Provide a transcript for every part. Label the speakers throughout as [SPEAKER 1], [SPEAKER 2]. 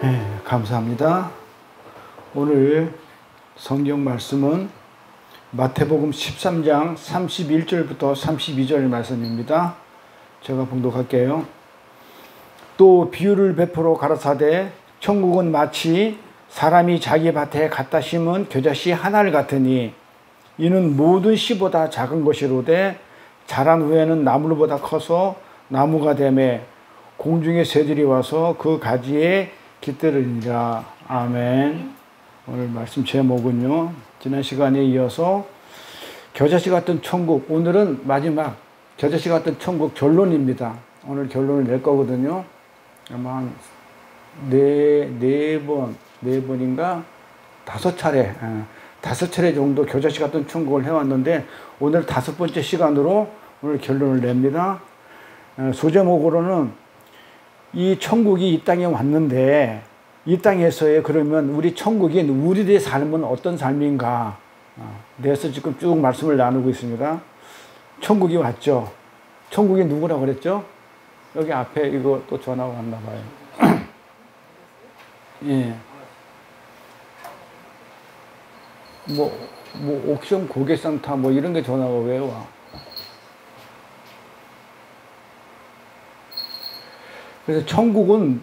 [SPEAKER 1] 네, 감사합니다. 오늘 성경 말씀은 마태복음 13장 31절부터 32절 말씀입니다. 제가 봉독할게요. 또 비유를 베풀어 가라사대 천국은 마치 사람이 자기 밭에 갖다 심은 겨자씨 하나를 같으니 이는 모든 씨보다 작은 것이로되 자란 후에는 나무보다 커서 나무가 되매 공중의 새들이 와서 그 가지에 깃들으리라. 아멘. 오늘 말씀 제목은요, 지난 시간에 이어서 겨자씨 같은 천국, 오늘은 마지막 겨자씨 같은 천국 결론입니다. 오늘 결론을 낼 거거든요. 아마 한 네 번인가 다섯 차례 정도 겨자씨 같은 천국을 해왔는데 오늘 5번째 시간으로 오늘 결론을 냅니다. 소제목으로는 이 천국이 이 땅에 왔는데 이 땅에서의 그러면 우리 천국인 우리들의 삶은 어떤 삶인가 그래서 지금 쭉 말씀을 나누고 있습니다. 천국이 왔죠. 천국이 누구라고 그랬죠? 여기 앞에 이거 또 전화가 왔나 봐요. 예. 뭐 옥션 고객센터 뭐 이런 게 전화가 왜 와? 그래서 천국은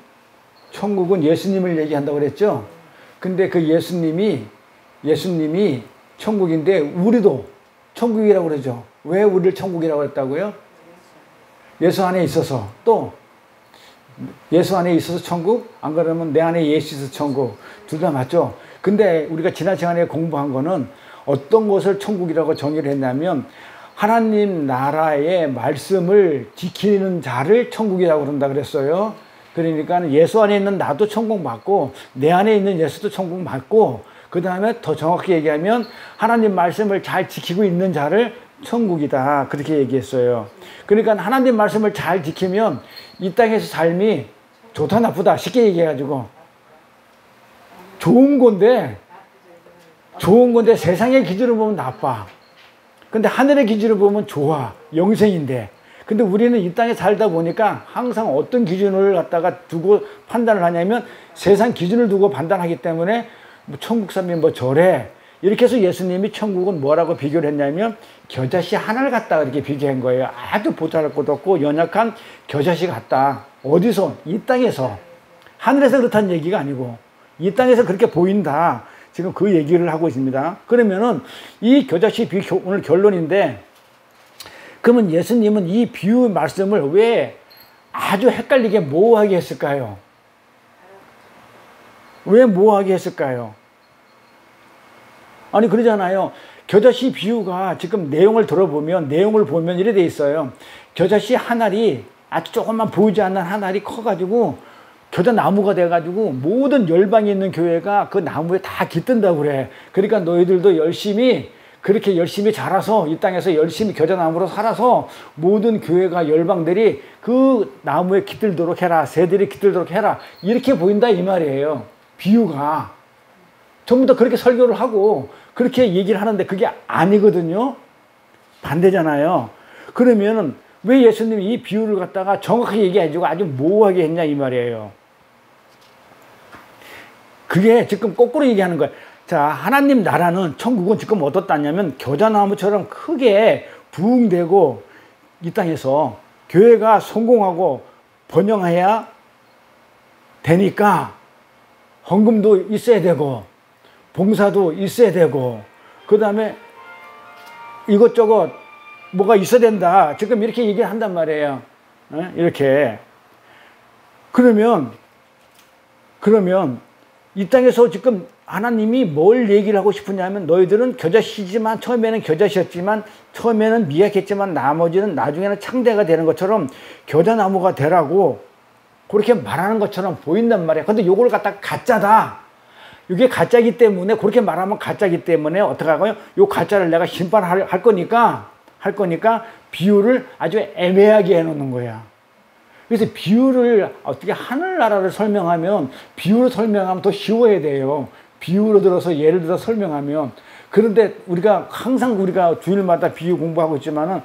[SPEAKER 1] 예수님을 얘기한다고 그랬죠? 근데 그 예수님이 천국인데 우리도 천국이라고 그러죠. 왜 우리를 천국이라고 했다고요? 예수 안에 있어서. 또 예수 안에 있어서 천국, 안 그러면 내 안에 예수 있어서 천국. 둘 다 맞죠? 근데 우리가 지난 시간에 공부한 거는 어떤 것을 천국이라고 정의를 했냐면 하나님 나라의 말씀을 지키는 자를 천국이라고 그런다 그랬어요. 그러니까 예수 안에 있는 나도 천국 맞고 내 안에 있는 예수도 천국 맞고 그 다음에 더 정확히 얘기하면 하나님 말씀을 잘 지키고 있는 자를 천국이다. 그렇게 얘기했어요. 그러니까 하나님 말씀을 잘 지키면 이 땅에서 삶이 좋다 나쁘다 쉽게 얘기해가지고 좋은 건데 세상의 기준으로 보면 나빠. 근데 하늘의 기준으로 보면 좋아. 영생인데. 근데 우리는 이 땅에 살다 보니까 항상 어떤 기준을 갖다가 두고 판단을 하냐면 세상 기준을 두고 판단하기 때문에 뭐 천국 사람이 뭐 저래. 이렇게 해서 예수님이 천국은 뭐라고 비교를 했냐면 겨자씨 하나를 갖다가 이렇게 비교한 거예요. 아주 보잘것없고 연약한 겨자씨 같다. 어디서? 이 땅에서. 하늘에서 그렇다는 얘기가 아니고 이 땅에서 그렇게 보인다. 지금 그 얘기를 하고 있습니다. 그러면은 이 겨자씨 비유 오늘 결론인데 그러면 예수님은 이 비유 말씀을 왜 아주 헷갈리게 모호하게 했을까요? 왜 모호하게 했을까요? 아니 그러잖아요. 겨자씨 비유가 지금 내용을 보면 이래 돼 있어요. 겨자씨 한 알이 아주 조금만 보이지 않는 한 알이 커가지고 겨자나무가 돼가지고 모든 열방에 있는 교회가 그 나무에 다 깃든다고 그래. 그러니까 너희들도 그렇게 열심히 자라서 이 땅에서 열심히 겨자나무로 살아서 모든 교회가 열방들이 그 나무에 깃들도록 해라. 새들이 깃들도록 해라. 이렇게 보인다 이 말이에요. 비유가. 전부 다 그렇게 설교를 하고 그렇게 얘기를 하는데 그게 아니거든요. 반대잖아요. 그러면은 왜 예수님이 이 비유를 갖다가 정확하게 얘기해주고 아주 모호하게 했냐 이 말이에요. 그게 지금 거꾸로 얘기하는 거예요. 자, 하나님 나라는 천국은 지금 어떻다냐면 겨자나무처럼 크게 부흥되고 이 땅에서 교회가 성공하고 번영해야 되니까 헌금도 있어야 되고 봉사도 있어야 되고 그 다음에 이것저것 뭐가 있어야 된다. 지금 이렇게 얘기를 한단 말이에요. 이렇게. 그러면 이 땅에서 지금 하나님이 뭘 얘기를 하고 싶으냐면 너희들은 겨자씨지만 처음에는 겨자씨였지만 처음에는 미약했지만 나중에는 창대가 되는 것처럼 겨자나무가 되라고 그렇게 말하는 것처럼 보인단 말이야. 근데 요걸 갖다가 가짜다. 이게 가짜이기 때문에 그렇게 말하면 가짜이기 때문에 어떻게 하고요? 요 가짜를 내가 심판할 거니까 비유를 아주 애매하게 해놓는 거야. 그래서 비유를 어떻게 하늘나라를 설명하면 비유로 설명하면 더 쉬워야 돼요. 비유로 들어서 예를 들어 설명하면. 그런데 항상 우리가 주일마다 비유 공부하고 있지만은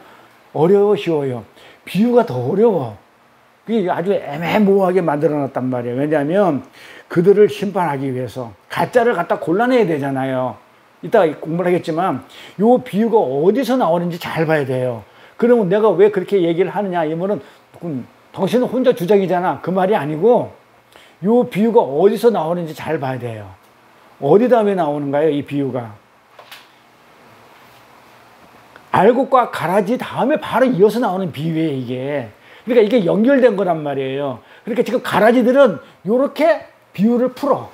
[SPEAKER 1] 쉬워요. 비유가 더 어려워. 그게 아주 애매모호하게 만들어 놨단 말이에요. 왜냐하면 그들을 심판하기 위해서 가짜를 갖다 골라내야 되잖아요. 이따가 공부를 하겠지만 요 비유가 어디서 나오는지 잘 봐야 돼요. 그러면 내가 왜 그렇게 얘기를 하느냐 이러면은 당신은 혼자 주장이잖아 그 말이 아니고 요 비유가 어디서 나오는지 잘 봐야 돼요. 어디다 왜 나오는가요 이 비유가? 알곡과 가라지 다음에 바로 이어서 나오는 비유예요 이게. 그러니까 이게 연결된 거란 말이에요. 그러니까 지금 가라지들은 요렇게 비유를 풀어.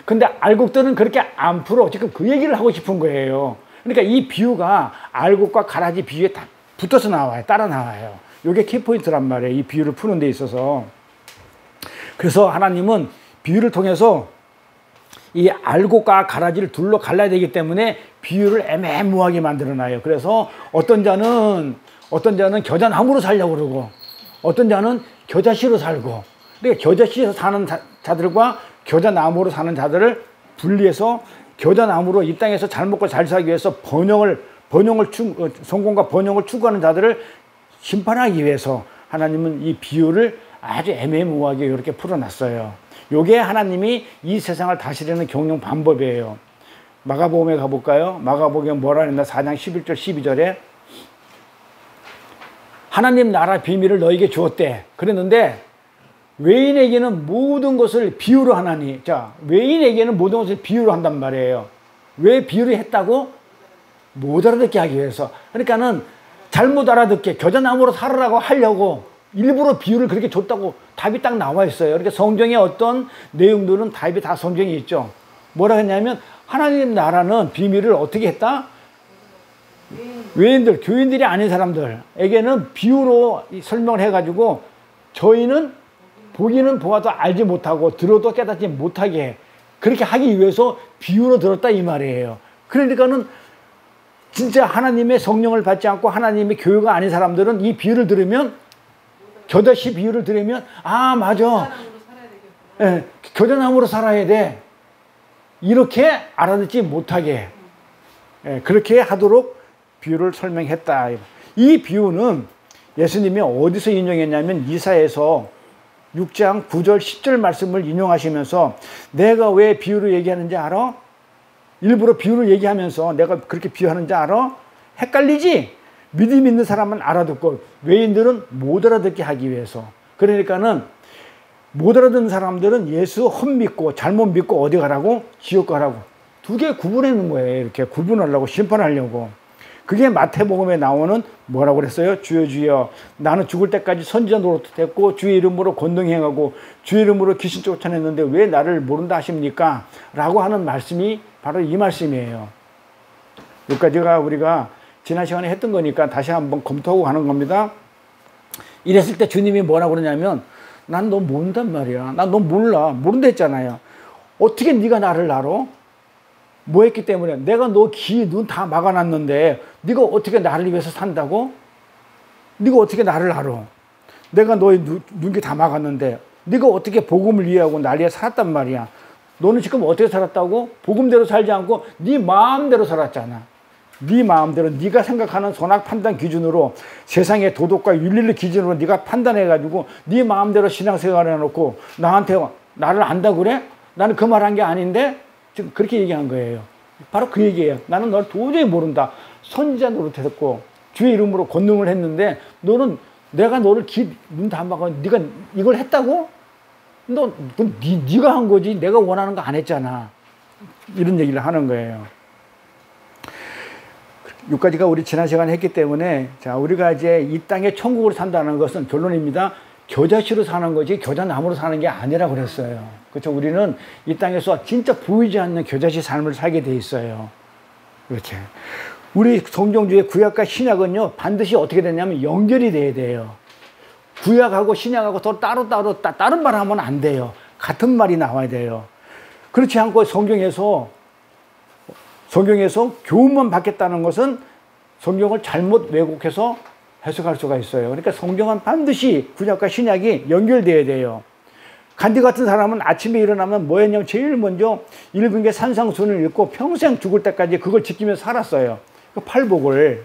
[SPEAKER 1] 근데 알곡들은 그렇게 안 풀어. 지금 그 얘기를 하고 싶은 거예요. 그러니까 이 비유가 알곡과 가라지 비유에 다 붙어서 나와요. 따라 나와요. 요게 키포인트란 말이에요. 이 비유를 푸는 데 있어서. 그래서 하나님은 비유를 통해서 이 알곡과 가라지를 둘로 갈라야 되기 때문에 비유를 애매모호하게 만들어놔요. 그래서 어떤 자는 겨자나무로 살려고 그러고 어떤 자는 겨자씨로 살고 그러니까 겨자씨에서 사는 자들과 겨자나무로 사는 자들을 분리해서 겨자나무로 이 땅에서 잘 먹고 잘 살기 위해서 성공과 번영을 추구하는 자들을 심판하기 위해서 하나님은 이 비유를 아주 애매모호하게 이렇게 풀어놨어요. 요게 하나님이 이 세상을 다스리는 경영 방법이에요. 마가복음에 가볼까요? 마가복음에 뭐라 했나? 4장 11절 12절에 하나님 나라 비밀을 너에게 주었대. 그랬는데 외인에게는 모든 것을 비유로 하나니. 자, 외인에게는 모든 것을 비유로 한단 말이에요. 왜 비유를 했다고? 못 알아듣게 하기 위해서. 그러니까는 잘못 알아듣게 겨자나무로 살으라고 하려고 일부러 비유를 그렇게 줬다고 답이 딱 나와 있어요. 그러니까 성경의 어떤 내용들은 답이 다 성경에 있죠. 뭐라 했냐면 하나님 나라는 비밀을 어떻게 했다? 외인들, 교인들이 아닌 사람들에게는 비유로 설명을 해가지고 저희는 보기는 보아도 알지 못하고 들어도 깨닫지 못하게 그렇게 하기 위해서 비유로 들었다 이 말이에요. 그러니까는 진짜 하나님의 성령을 받지 않고 하나님의 교회가 아닌 사람들은 이 비유를 들으면 겨자씨 비유를 들으면 아 맞아 예, 겨자나무로 살아야 돼 이렇게 알아듣지 못하게 예, 그렇게 하도록 비유를 설명했다. 이 비유는 예수님이 어디서 인용했냐면 이사야에서 6장 9절 10절 말씀을 인용하시면서 내가 왜 비유를 얘기하는지 알아? 일부러 비유를 얘기하면서 내가 그렇게 비유하는지 알아? 헷갈리지? 믿음 있는 사람은 알아듣고 외인들은 못 알아듣게 하기 위해서. 그러니까는 못 알아듣는 사람들은 예수 헛믿고 잘못 믿고 어디 가라고? 지옥 가라고. 두 개 구분해 놓은 거예요. 이렇게 구분하려고 심판하려고. 그게 마태복음에 나오는 뭐라고 그랬어요? 주여 주여 나는 죽을 때까지 선지자 노릇했고 주의 이름으로 권능 행하고 주의 이름으로 귀신 쫓아냈는데 왜 나를 모른다 하십니까? 라고 하는 말씀이 바로 이 말씀이에요. 여기까지가 우리가 지난 시간에 했던 거니까 다시 한번 검토하고 가는 겁니다. 이랬을 때 주님이 뭐라고 그러냐면 난 너 모른단 말이야. 난 너 몰라. 모른다 했잖아요. 어떻게 네가 나를 알아? 뭐 했기 때문에 내가 너 귀, 눈 다 막아놨는데 네가 어떻게 나를 위해서 산다고? 네가 어떻게 나를 알아? 내가 너의 눈귀 다 막았는데 네가 어떻게 복음을 이해하고 날 위해 살았단 말이야. 너는 지금 어떻게 살았다고? 복음대로 살지 않고 네 마음대로 살았잖아. 네 마음대로 네가 생각하는 선악 판단 기준으로 세상의 도덕과 윤리를 기준으로 네가 판단해가지고 네 마음대로 신앙생활을 해놓고 나한테 나를 안다고 그래? 나는 그 말 한 게 아닌데 지금 그렇게 얘기한 거예요. 바로 그 얘기예요. 나는 널 도저히 모른다. 선지자 노릇했고 주의 이름으로 권능을 했는데 너는 내가 너를 눈 다 막아 네가 이걸 했다고? 네가 한 거지 내가 원하는 거 안 했잖아. 이런 얘기를 하는 거예요. 여기까지가 우리 지난 시간에 했기 때문에 자 우리가 이제 이 땅에 천국으로 산다는 것은 결론입니다. 겨자씨로 사는 거지 겨자나무로 사는 게 아니라 그랬어요. 그렇죠? 우리는 이 땅에서 진짜 보이지 않는 겨자씨 삶을 살게 돼 있어요. 이렇게 우리 성경주의 구약과 신약은요 반드시 어떻게 되냐면 연결이 돼야 돼요. 구약하고 신약하고 또 따로따로 다른 말 하면 안 돼요. 같은 말이 나와야 돼요. 그렇지 않고 성경에서 교훈만 받겠다는 것은 성경을 잘못 왜곡해서 해석할 수가 있어요. 그러니까 성경은 반드시 구약과 신약이 연결돼야 돼요. 간디 같은 사람은 아침에 일어나면 뭐 했냐면 제일 먼저 읽은 게 산상수훈을 읽고 평생 죽을 때까지 그걸 지키면서 살았어요. 그 팔복을.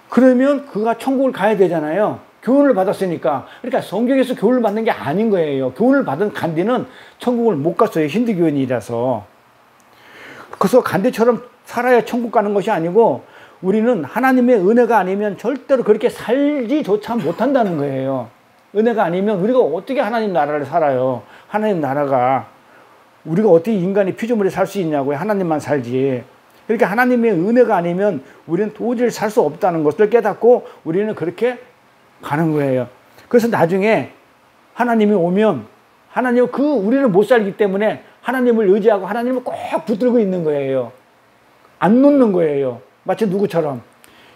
[SPEAKER 1] 그러면 그가 천국을 가야 되잖아요. 교훈을 받았으니까. 그러니까 성경에서 교훈을 받는 게 아닌 거예요. 교훈을 받은 간디는 천국을 못 갔어요. 힌두교인이라서. 그래서 간디처럼 살아야 천국 가는 것이 아니고 우리는 하나님의 은혜가 아니면 절대로 그렇게 살지조차 못한다는 거예요. 은혜가 아니면 우리가 어떻게 하나님 나라를 살아요. 하나님 나라가 우리가 어떻게 인간이 피조물에 살 수 있냐고요. 하나님만 살지. 그러니까 하나님의 은혜가 아니면 우리는 도저히 살 수 없다는 것을 깨닫고 우리는 그렇게 가는 거예요. 그래서 나중에 하나님이 오면 하나님은 우리는 못 살기 때문에 하나님을 의지하고 하나님을 꼭 붙들고 있는 거예요. 안 놓는 거예요. 마치 누구처럼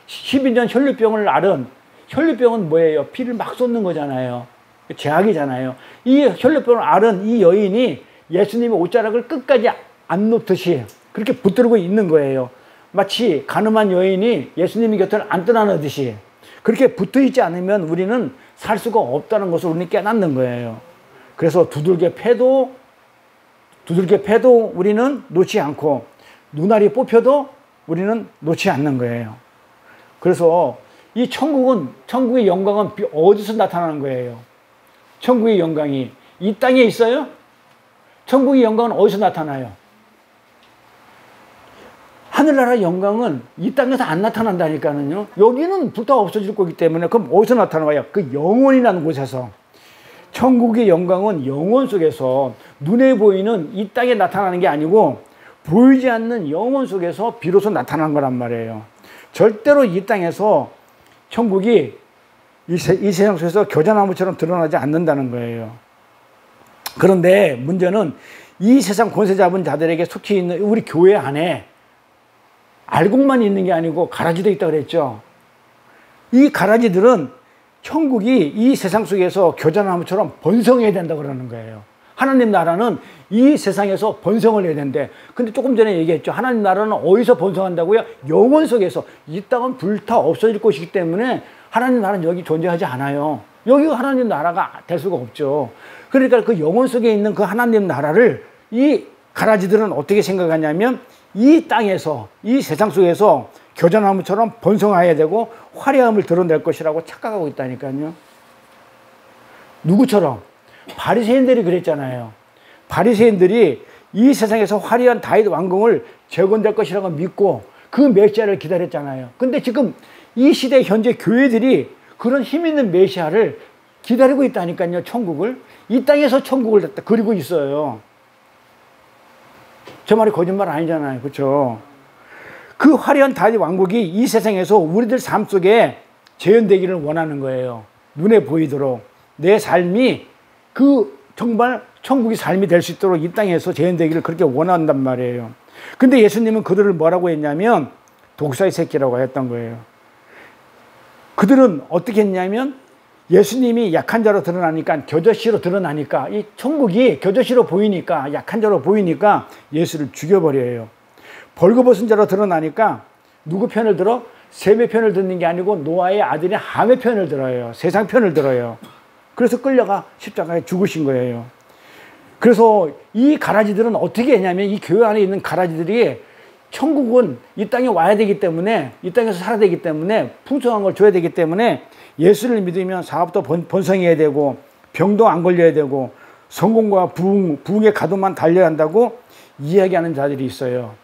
[SPEAKER 1] 12년 혈류병을 앓은, 혈류병은 뭐예요? 피를 막 쏟는 거잖아요. 제약이잖아요. 이 혈류병을 앓은 이 여인이 예수님의 옷자락을 끝까지 안 놓듯이 그렇게 붙들고 있는 거예요. 마치 가늠한 여인이 예수님의 곁을 안 떠나느듯이 그렇게 붙어 있지 않으면 우리는 살 수가 없다는 것을 우리는 깨닫는 거예요. 그래서 두들겨 패도 우리는 놓지 않고 눈알이 뽑혀도 우리는 놓지 않는 거예요. 그래서 이 천국의 영광은 어디서 나타나는 거예요? 천국의 영광이 이 땅에 있어요? 천국의 영광은 어디서 나타나요? 하늘나라 영광은 이 땅에서 안 나타난다니까요. 여기는 불타 없어질 거기 때문에 그럼 어디서 나타나요? 그 영원이라는 곳에서. 천국의 영광은 영원 속에서 눈에 보이는 이 땅에 나타나는 게 아니고 보이지 않는 영원 속에서 비로소 나타난 거란 말이에요. 절대로 이 땅에서 천국이 이 세상 속에서 겨자나무처럼 드러나지 않는다는 거예요. 그런데 문제는 이 세상 권세 잡은 자들에게 속해 있는 우리 교회 안에 알곡만 있는 게 아니고 가라지도 있다고 그랬죠. 이 가라지들은 천국이 이 세상 속에서 겨자나무처럼 번성해야 된다고 그러는 거예요. 하나님 나라는 이 세상에서 번성을 해야 된대. 근데 조금 전에 얘기했죠. 하나님 나라는 어디서 번성한다고요? 영원 속에서. 이 땅은 불타 없어질 것이기 때문에 하나님 나라는 여기 존재하지 않아요. 여기가 하나님 나라가 될 수가 없죠. 그러니까 그 영원 속에 있는 그 하나님 나라를 이 가라지들은 어떻게 생각하냐면 이 땅에서, 이 세상 속에서 겨자나무처럼 번성해야 되고 화려함을 드러낼 것이라고 착각하고 있다니까요. 누구처럼? 바리새인들이 그랬잖아요. 바리새인들이 이 세상에서 화려한 다윗 왕궁을 재건될 것이라고 믿고 그 메시아를 기다렸잖아요. 근데 지금 이 시대 현재 교회들이 그런 힘 있는 메시아를 기다리고 있다니까요. 천국을. 이 땅에서 천국을 그리고 있어요. 제 말이 거짓말 아니잖아요. 그렇죠? 그 화려한 다윗 왕국이 이 세상에서 우리들 삶 속에 재현되기를 원하는 거예요. 눈에 보이도록. 내 삶이 정말 천국의 삶이 될 수 있도록 이 땅에서 재현되기를 그렇게 원한단 말이에요. 근데 예수님은 그들을 뭐라고 했냐면 독사의 새끼라고 했던 거예요. 그들은 어떻게 했냐면 예수님이 약한 자로 드러나니까, 겨자씨로 드러나니까, 이 천국이 겨자씨로 보이니까, 약한 자로 보이니까 예수를 죽여버려요. 벌거벗은 자로 드러나니까 누구 편을 들어? 셈의 편을 듣는 게 아니고 노아의 아들인 함의 편을 들어요. 세상 편을 들어요. 그래서 끌려가 십자가에 죽으신 거예요. 그래서 이 가라지들은 어떻게 했냐면 이 교회 안에 있는 가라지들이 천국은 이 땅에 와야 되기 때문에, 이 땅에서 살아야 되기 때문에 풍성한 걸 줘야 되기 때문에 예수를 믿으면 사업도 번성해야 되고 병도 안 걸려야 되고 성공과 부흥의 가도만 달려야 한다고 이야기하는 자들이 있어요.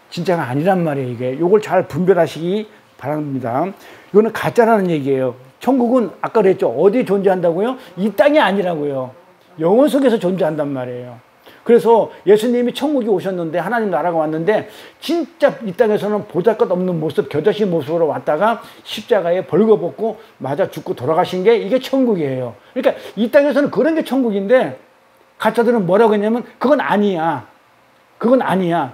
[SPEAKER 1] 진짜가 아니란 말이에요. 이게 요걸 잘 분별하시기 바랍니다. 이거는 가짜라는 얘기예요. 천국은 아까 그랬죠. 어디에 존재한다고요? 이 땅이 아니라고요. 영혼 속에서 존재한단 말이에요. 그래서 예수님이 천국에 오셨는데, 하나님 나라가 왔는데 진짜 이 땅에서는 보잘것없는 모습, 겨자씨 모습으로 왔다가 십자가에 벌거벗고 맞아 죽고 돌아가신 게 이게 천국이에요. 그러니까 이 땅에서는 그런 게 천국인데 가짜들은 뭐라고 했냐면 그건 아니야. 그건 아니야.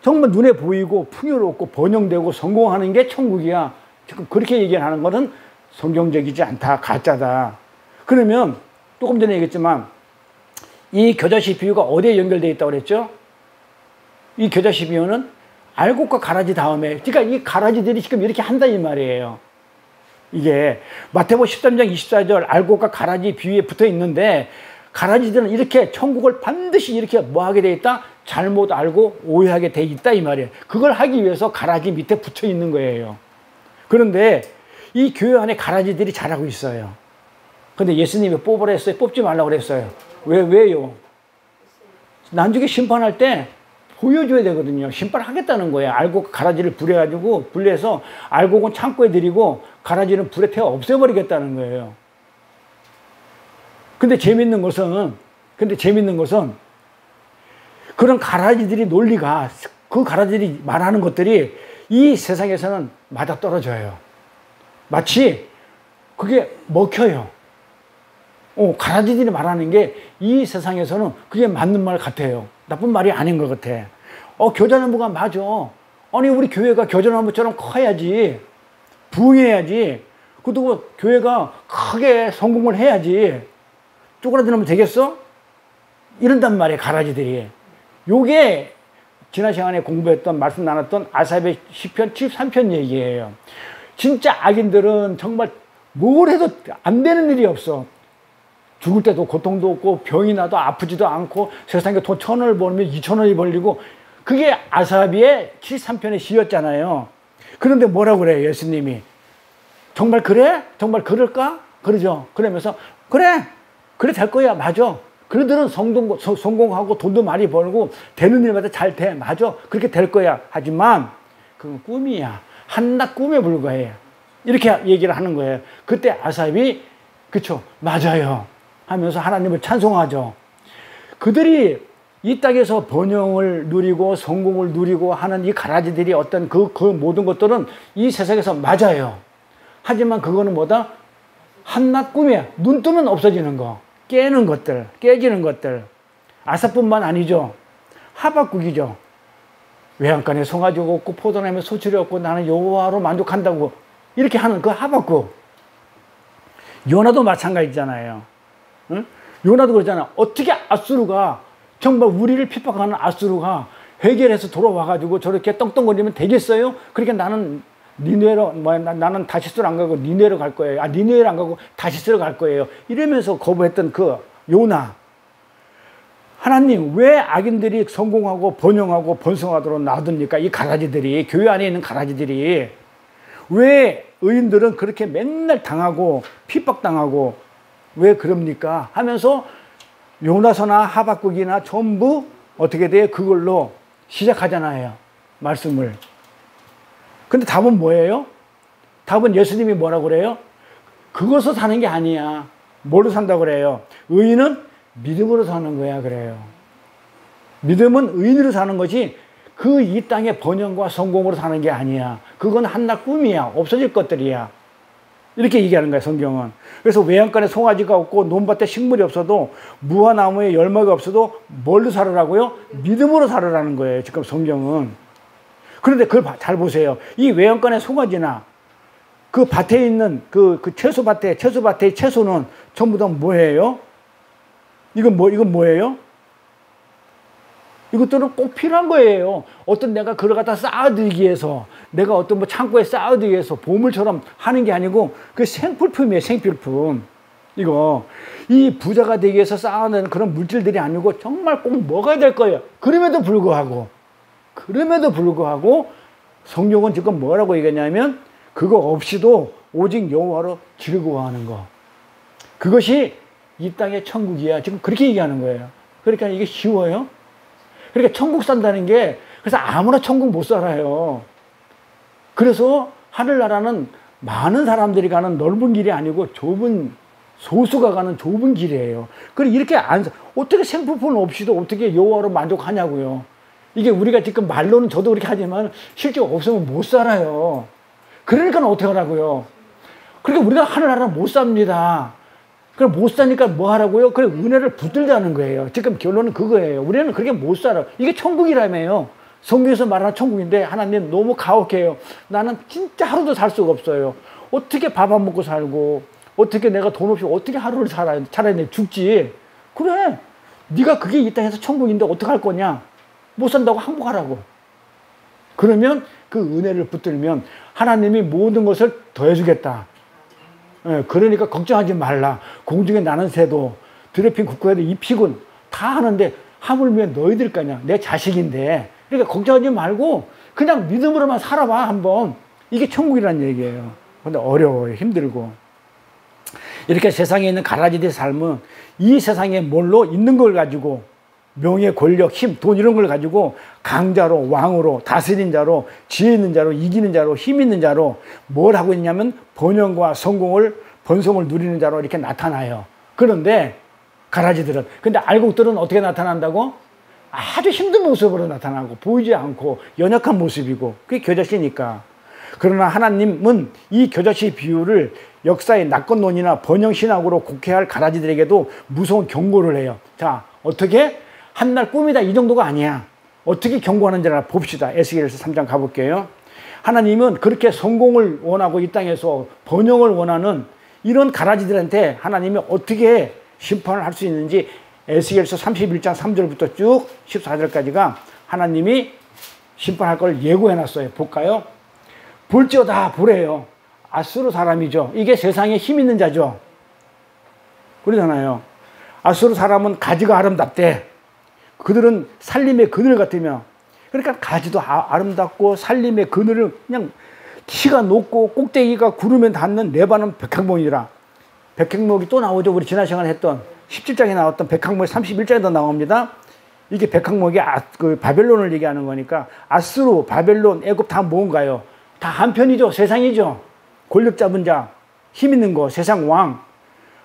[SPEAKER 1] 정말 눈에 보이고 풍요롭고 번영되고 성공하는 게 천국이야. 지금 그렇게 얘기하는 것은 성경적이지 않다. 가짜다. 그러면 조금 전에 얘기했지만 이 겨자씨 비유가 어디에 연결되어 있다고 그랬죠? 이 겨자씨 비유는 알곡과 가라지 다음에, 그러니까 이 가라지들이 지금 이렇게 한다 이 말이에요. 이게 마태복음 13장 24절 알곡과 가라지 비유에 붙어 있는데, 가라지들은 이렇게 천국을 반드시 이렇게 뭐 하게 돼 있다? 잘못 알고 오해하게 돼 있다 이 말이에요. 그걸 하기 위해서 가라지 밑에 붙여 있는 거예요. 그런데 이 교회 안에 가라지들이 자라고 있어요. 근데 예수님이 뽑으라 했어요? 뽑지 말라고 그랬어요. 왜요? 나중에 심판할 때 보여줘야 되거든요. 심판하겠다는 거예요. 알곡 가라지를 불해가지고, 불려서 알곡은 창고에 들이고 가라지는 불에 태워 없애버리겠다는 거예요. 근데 재밌는 것은 그런 가라지들이 논리가, 그 가라지들이 말하는 것들이 이 세상에서는 맞아떨어져요. 마치 그게 먹혀요. 가라지들이 말하는 게 이 세상에서는 그게 맞는 말 같아요. 나쁜 말이 아닌 것 같아. 교자나무가 맞아. 아니, 우리 교회가 교자나무처럼 커야지. 부흥해야지. 그리고 교회가 크게 성공을 해야지. 쪼그라들면 되겠어? 이런단 말이에요, 가라지들이. 요게 지난 시간에 공부했던, 말씀 나눴던 아사랴 시편 73편 얘기예요. 진짜 악인들은 정말 뭘 해도 안 되는 일이 없어. 죽을 때도 고통도 없고 병이 나도 아프지도 않고 세상에 돈 1,000원을 벌면 2,000원이 벌리고, 그게 아사랴의 73편의 시였잖아요. 그런데 뭐라고 그래요, 예수님이? 정말 그래? 정말 그럴까? 그러죠. 그러면서 그래 될 거야. 맞아. 그들은 성공하고 돈도 많이 벌고 되는 일마다 잘 돼. 맞아. 그렇게 될 거야. 하지만 그건 꿈이야. 한낱 꿈에 불과해. 이렇게 얘기를 하는 거예요. 그때 아삽이 그쵸, 맞아요 하면서 하나님을 찬송하죠. 그들이 이 땅에서 번영을 누리고 성공을 누리고 하는 이 가라지들이 어떤 그 모든 것들은 이 세상에서 맞아요. 하지만 그거는 뭐다? 한낱 꿈이야. 눈 뜨면 없어지는 거. 깨는 것들, 깨지는 것들. 아삽뿐만 아니죠. 하박국이죠. 외양간에 송아지가 없고 포도나무에 소출이 없고 나는 여호와로 만족한다고 이렇게 하는 그 하박국. 요나도 마찬가지잖아요. 응? 요나도 그러잖아. 어떻게 아수르가, 정말 우리를 핍박하는 아수르가 해결해서 돌아와가지고 저렇게 떵떵거리면 되겠어요? 그러니까 나는 니느웨로, 나는 다시스로 안 가고 니느웨로 갈 거예요. 니느웨로 안 가고 다시스로 갈 거예요. 이러면서 거부했던 그 요나. 하나님, 왜 악인들이 성공하고 번영하고 번성하도록 놔둡니까? 이 가라지들이, 교회 안에 있는 가라지들이. 왜 의인들은 그렇게 맨날 당하고 핍박당하고 왜 그럽니까? 하면서 요나서나 하박국이나 전부 어떻게 돼요? 그걸로 시작하잖아요. 말씀을. 근데 답은 뭐예요? 답은 예수님이 뭐라고 그래요? 그것으로 사는 게 아니야. 뭘로 산다고 그래요? 의인은 믿음으로 사는 거야 그래요. 믿음은 의인으로 사는 것이 그 이 땅의 번영과 성공으로 사는 게 아니야. 그건 한낱 꿈이야. 없어질 것들이야. 이렇게 얘기하는 거야 성경은. 그래서 외양간에 송아지가 없고 논밭에 식물이 없어도 무화나무에 열매가 없어도 뭘로 살으라고요? 믿음으로 살으라는 거예요 지금 성경은. 그런데 그걸 잘 보세요. 이 외양간의 송아지나 그 밭에 있는 그 채소밭의 채소는 전부 다 뭐예요? 이건 뭐예요? 이것들은 꼭 필요한 거예요. 어떤 내가 그걸 갖다 쌓아두기 위해서, 내가 어떤 뭐 창고에 쌓아두기 위해서 보물처럼 하는 게 아니고 그 생필품이에요, 생필품. 이거 이 부자가 되기 위해서 쌓아놓은 그런 물질들이 아니고 정말 꼭 먹어야 될 거예요. 그럼에도 불구하고 성경은 지금 뭐라고 얘기하냐면 그거 없이도 오직 여호와로 즐거워하는 거. 그것이 이 땅의 천국이야. 지금 그렇게 얘기하는 거예요. 그러니까 이게 쉬워요? 그러니까 천국 산다는 게, 그래서 아무나 천국 못 살아요. 그래서 하늘나라는 많은 사람들이 가는 넓은 길이 아니고 좁은, 소수가 가는 좁은 길이에요. 그리고 이렇게 어떻게 생필품 없이도 어떻게 여호와로 만족하냐고요. 이게 우리가 지금 말로는 저도 그렇게 하지만 실제 없으면 못 살아요. 그러니까 어떻게 하라고요? 그러니까 우리가 하늘나라 못 삽니다. 그럼 못 사니까 뭐 하라고요? 그래, 은혜를 붙들자는 거예요. 지금 결론은 그거예요. 우리는 그렇게 못 살아. 이게 천국이라며요. 성경에서 말하는 천국인데 하나님 너무 가혹해요. 나는 진짜 하루도 살 수가 없어요. 어떻게 밥 안 먹고 살고, 어떻게 내가 돈 없이 어떻게 하루를 살아야, 차라리 내가 죽지. 그래, 네가 그게 이 땅에서 천국인데 어떡할 거냐? 못 산다고 항복하라고. 그러면 그 은혜를 붙들면 하나님이 모든 것을 더해주겠다. 그러니까 걱정하지 말라. 공중에 나는 새도 드레핀 국가에도 입히군 다 하는데 하물며 너희들 거냐? 내 자식인데. 그러니까 걱정하지 말고 그냥 믿음으로만 살아봐 한번. 이게 천국이라는 얘기예요. 근데 어려워요. 힘들고. 이렇게 세상에 있는 가라지들의 삶은 이 세상에 뭘로 있는 걸 가지고 명예, 권력, 힘, 돈 이런 걸 가지고 강자로, 왕으로, 다스린 자로, 지혜 있는 자로, 이기는 자로, 힘 있는 자로 뭘 하고 있냐면 번영과 번성을 누리는 자로 이렇게 나타나요. 그런데 가라지들은, 근데 알곡들은 어떻게 나타난다고? 아주 힘든 모습으로 나타나고 보이지 않고 연약한 모습이고, 그게 겨자씨니까. 그러나 하나님은 이 겨자씨 비유를 역사의 낙건론이나 번영신학으로 곡해할 가라지들에게도 무서운 경고를 해요. 자, 어떻게? 한날 꿈이다 이 정도가 아니야. 어떻게 경고하는지 봅시다. 에스겔서 3장 가볼게요. 하나님은 그렇게 성공을 원하고 이 땅에서 번영을 원하는 이런 가라지들한테 하나님이 어떻게 심판을 할 수 있는지 에스겔서 31장 3절부터 쭉 14절까지가 하나님이 심판할 걸 예고해 놨어요. 볼까요? 볼지어다 보래요. 아수르 사람이죠. 이게 세상에 힘 있는 자죠. 그러잖아요. 아수르 사람은 가지가 아름답대. 그들은 살림의 그늘 같으며, 그러니까 가지도 아름답고 살림의 그늘을 그냥 키가 높고 꼭대기가 구름에 닿는 레바논 백향목이라. 백향목이 또 나오죠. 우리 지난 시간에 했던 17장에 나왔던 백향목이 31장에도 나옵니다. 이게 백향목이 그 바벨론을 얘기하는 거니까 아수르, 바벨론, 애굽 다 뭔가요? 다 한편이죠. 세상이죠. 권력 잡은 자, 힘 있는 거, 세상 왕.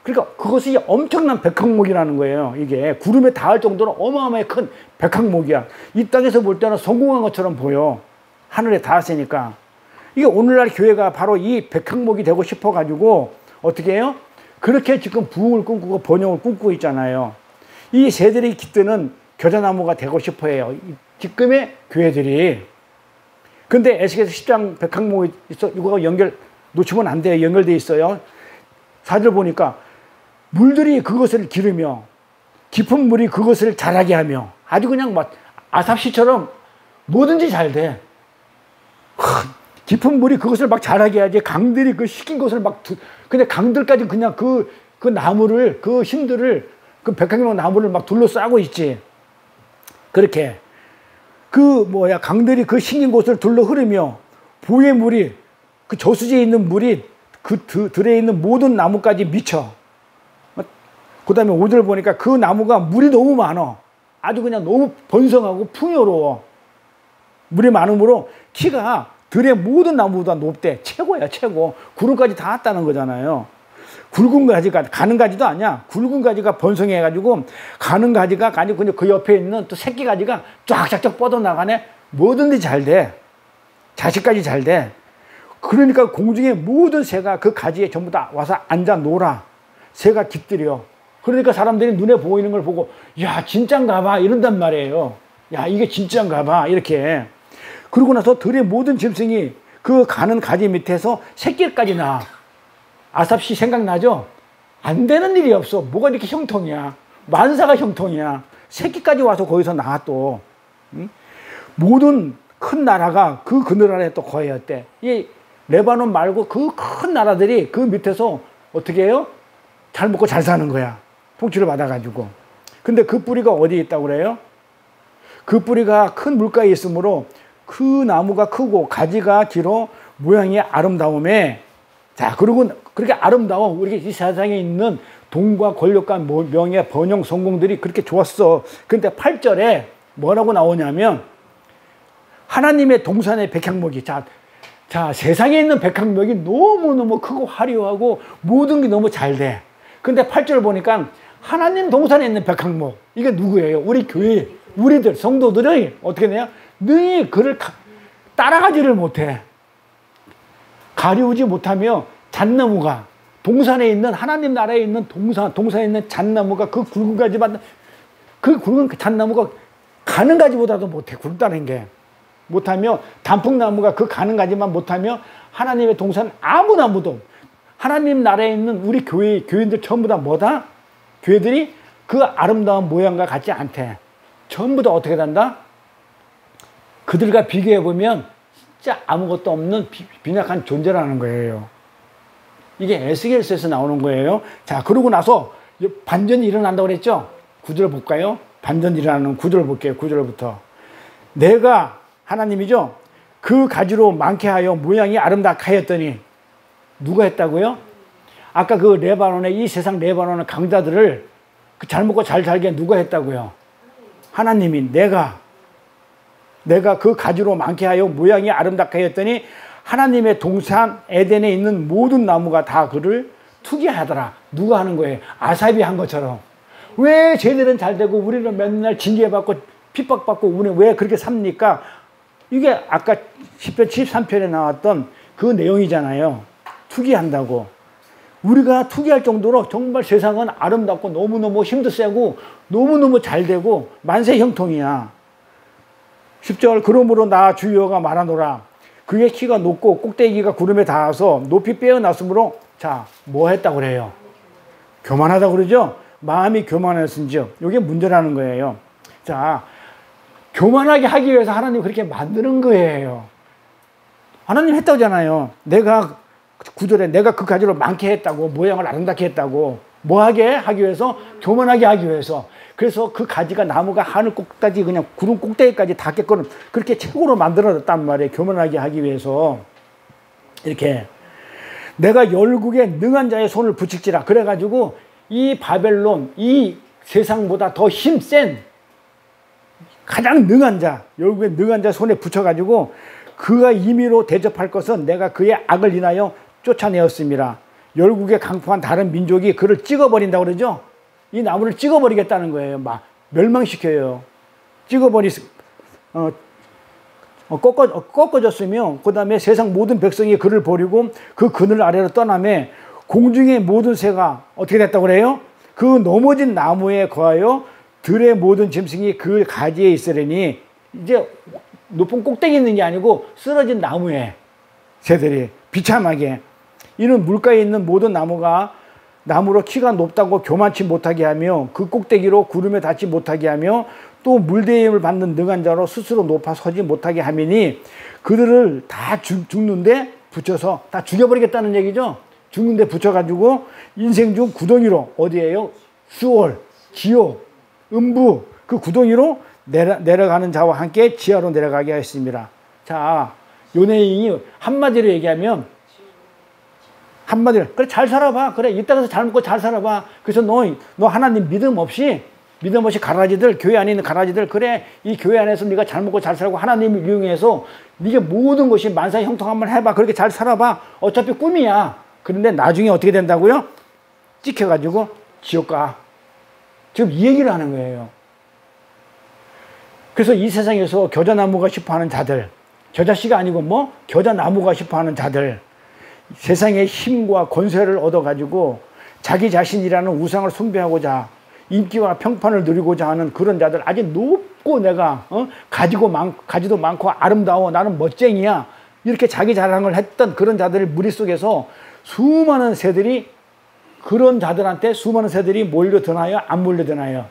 [SPEAKER 1] 그러니까 그것이 엄청난 백향목이라는 거예요. 이게 구름에 닿을 정도로 어마어마하게 큰 백향목이야. 이 땅에서 볼 때는 성공한 것처럼 보여. 하늘에 닿았으니까. 이게 오늘날 교회가 바로 이 백향목이 되고 싶어가지고 어떻게 해요? 그렇게 지금 부흥을 꿈꾸고 번영을 꿈꾸고 있잖아요. 이 새들이 깃드는 겨자나무가 되고 싶어해요. 지금의 교회들이. 근데 에스겔서 10장 백향목이 있어. 이거 놓치면 안 돼요. 연결되어 있어요. 4절 보니까 물들이 그것을 기르며 깊은 물이 그것을 자라게 하며, 아주 그냥 막 아삽씨처럼 뭐든지 잘 돼. 깊은 물이 그것을 막 자라게 하지. 강들이 그 식힌 것을 근데 강들까지 그냥 그 나무를, 그 힘들을, 그 백향목 나무를 막 둘러싸고 있지. 그렇게 강들이 그 식힌 곳을 둘러 흐르며 보의 물이, 그 저수지에 있는 물이 그 들에 있는 모든 나무까지 미쳐. 그 다음에 5절 보니까 그 나무가 물이 너무 많아. 아주 그냥 너무 번성하고 풍요로워. 물이 많으므로 키가 들의 모든 나무보다 높대. 최고야, 최고. 구름까지 닿았다는 거잖아요. 굵은 가지가, 가는 가지도 아니야. 굵은 가지가 번성해가지고 가는 가지가 아니고 그 옆에 있는 또 새끼 가지가 쫙쫙쫙 뻗어나가네. 뭐든지 잘 돼. 자식까지 잘 돼. 그러니까 공중의 모든 새가 그 가지에 전부 다 와서 앉아 놀아. 새가 깃들여. 그러니까 사람들이 눈에 보이는 걸 보고, 야, 진짠가 봐. 이런단 말이에요. 야, 이게 진짠가 봐. 이렇게. 그러고 나서 들의 모든 짐승이 그 가는 가지 밑에서 새끼까지 낳아. 아삽씨 생각나죠? 안 되는 일이 없어. 뭐가 이렇게 형통이야. 만사가 형통이야. 새끼까지 와서 거기서 낳아 또. 응? 모든 큰 나라가 그 그늘 아래 또 거해였대. 이 레바논 말고 그 큰 나라들이 그 밑에서 어떻게 해요? 잘 먹고 잘 사는 거야. 통치를 받아가지고. 근데 그 뿌리가 어디에 있다고 그래요? 그 뿌리가 큰 물가에 있으므로 그 나무가 크고 가지가 길어 모양이 아름다움에, 자, 그리고 그렇게 아름다워. 우리 이 세상에 있는 돈과 권력과 명예, 번영, 성공들이 그렇게 좋았어. 근데 8절에 뭐라고 나오냐면 하나님의 동산의 백향목이, 자, 세상에 있는 백향목이 너무너무 크고 화려하고 모든 게 너무 잘 돼. 근데 8절 보니까 하나님 동산에 있는 백향목, 이게 누구예요? 우리 교회, 우리들, 성도들이 어떻게 돼요? 능히 그를 따라가지를 못해. 가리우지 못하며 잣나무가, 동산에 있는, 하나님 나라에 있는 동산에 있는 잣나무가 그 굵은 가지만, 그 굵은 잣나무가 가는 가지보다도 못해. 굵다는 게. 못하며 단풍나무가 그 가는 가지만 못하며 하나님의 동산 아무 나무도, 하나님 나라에 있는 우리 교인들 전부 다 뭐다? 교회들이 그 아름다운 모양과 같지 않대. 전부 다 어떻게 된다? 그들과 비교해보면 진짜 아무것도 없는 빈약한 존재라는 거예요. 이게 에스겔서에서 나오는 거예요. 자, 그러고 나서 반전이 일어난다고 그랬죠? 9절 볼까요? 반전이 일어나는 9절 볼게요. 9절부터. 내가 하나님이죠? 그 가지로 많게 하여 모양이 아름답게 하였더니, 누가 했다고요? 아까 그 레바논의 이 세상 레바논의 강자들을 그 잘 먹고 잘 살게 누가 했다고요? 하나님이 내가 그 가지로 많게 하여 모양이 아름답게 하였더니 하나님의 동산 에덴에 있는 모든 나무가 다 그를 투기하더라. 누가 하는 거예요? 아삽이 한 것처럼. 왜 쟤들은 잘 되고 우리는 맨날 징계받고 핍박받고 우리는 왜 그렇게 삽니까? 이게 아까 10편 73편에 나왔던 그 내용이잖아요. 투기한다고. 우리가 투기할 정도로 정말 세상은 아름답고 너무너무 힘도 세고 너무너무 잘 되고 만세 형통이야. 10절 그러므로 나 주여가 말하노라. 그의 키가 높고 꼭대기가 구름에 닿아서 높이 빼어났으므로 자, 뭐 했다고 그래요? 교만하다고 그러죠? 마음이 교만했은즉 이게 문제라는 거예요. 자, 교만하게 하기 위해서 하나님 그렇게 만드는 거예요. 하나님 했다잖아요. 내가 구절에 내가 그 가지로 많게 했다고 모양을 아름답게 했다고 뭐 하게 하기 위해서 교만하게 하기 위해서 그래서 그 가지가 나무가 하늘 꼭대기 그냥 구름 꼭대기까지 닿게끔 그렇게 최고로 만들어졌단 말이에요. 교만하게 하기 위해서 이렇게 내가 열국에 능한 자의 손을 붙일지라 그래가지고 이 바벨론 이 세상보다 더 힘센 가장 능한 자 열국에 능한 자 손에 붙여가지고 그가 임의로 대접할 것은 내가 그의 악을 인하여 쫓아내었습니다. 열국에 강포한 다른 민족이 그를 찍어버린다고 그러죠. 이 나무를 찍어버리겠다는 거예요. 막 멸망시켜요. 꺾어졌으며 그 다음에 세상 모든 백성이 그를 버리고 그 그늘 아래로 떠나며 공중의 모든 새가 어떻게 됐다고 그래요? 그 넘어진 나무에 거하여 들의 모든 짐승이 그 가지에 있으려니 이제 높은 꼭대기 있는 게 아니고 쓰러진 나무에 새들이 비참하게 이는 물가에 있는 모든 나무로 키가 높다고 교만치 못하게 하며 그 꼭대기로 구름에 닿지 못하게 하며 또 물대임을 받는 능한 자로 스스로 높아 서지 못하게 하미니 그들을 다 죽는데 붙여서 다 죽여버리겠다는 얘기죠. 죽는데 붙여가지고 인생 중 구덩이로 어디에요? 수월, 지옥, 음부 그 구덩이로 내려가는 자와 함께 지하로 내려가게 하였습니다. 자, 요 내용이 한마디로 얘기하면 그래 잘 살아봐. 그래 이 땅에서 잘 먹고 잘 살아봐. 그래서 너 하나님 믿음 없이 가라지들 교회 안에 있는 가라지들 그래 이 교회 안에서 네가 잘 먹고 잘 살고 하나님을 이용해서 네가 모든 것이 만사 형통 한번 해봐. 그렇게 잘 살아봐. 어차피 꿈이야. 그런데 나중에 어떻게 된다고요? 찍혀가지고 지옥 가. 지금 이 얘기를 하는 거예요. 그래서 이 세상에서 겨자나무가 싶어하는 자들 겨자씨가 아니고 겨자나무가 싶어하는 자들 세상의 힘과 권세를 얻어가지고 자기 자신이라는 우상을 숭배하고자 인기와 평판을 누리고자 하는 그런 자들 아주 높고 내가 가지도 많고 아름다워 나는 멋쟁이야 이렇게 자기 자랑을 했던 그런 자들 무리 속에서 수많은 새들이 그런 자들한테 수많은 새들이 몰려드나요? 안 몰려드나요?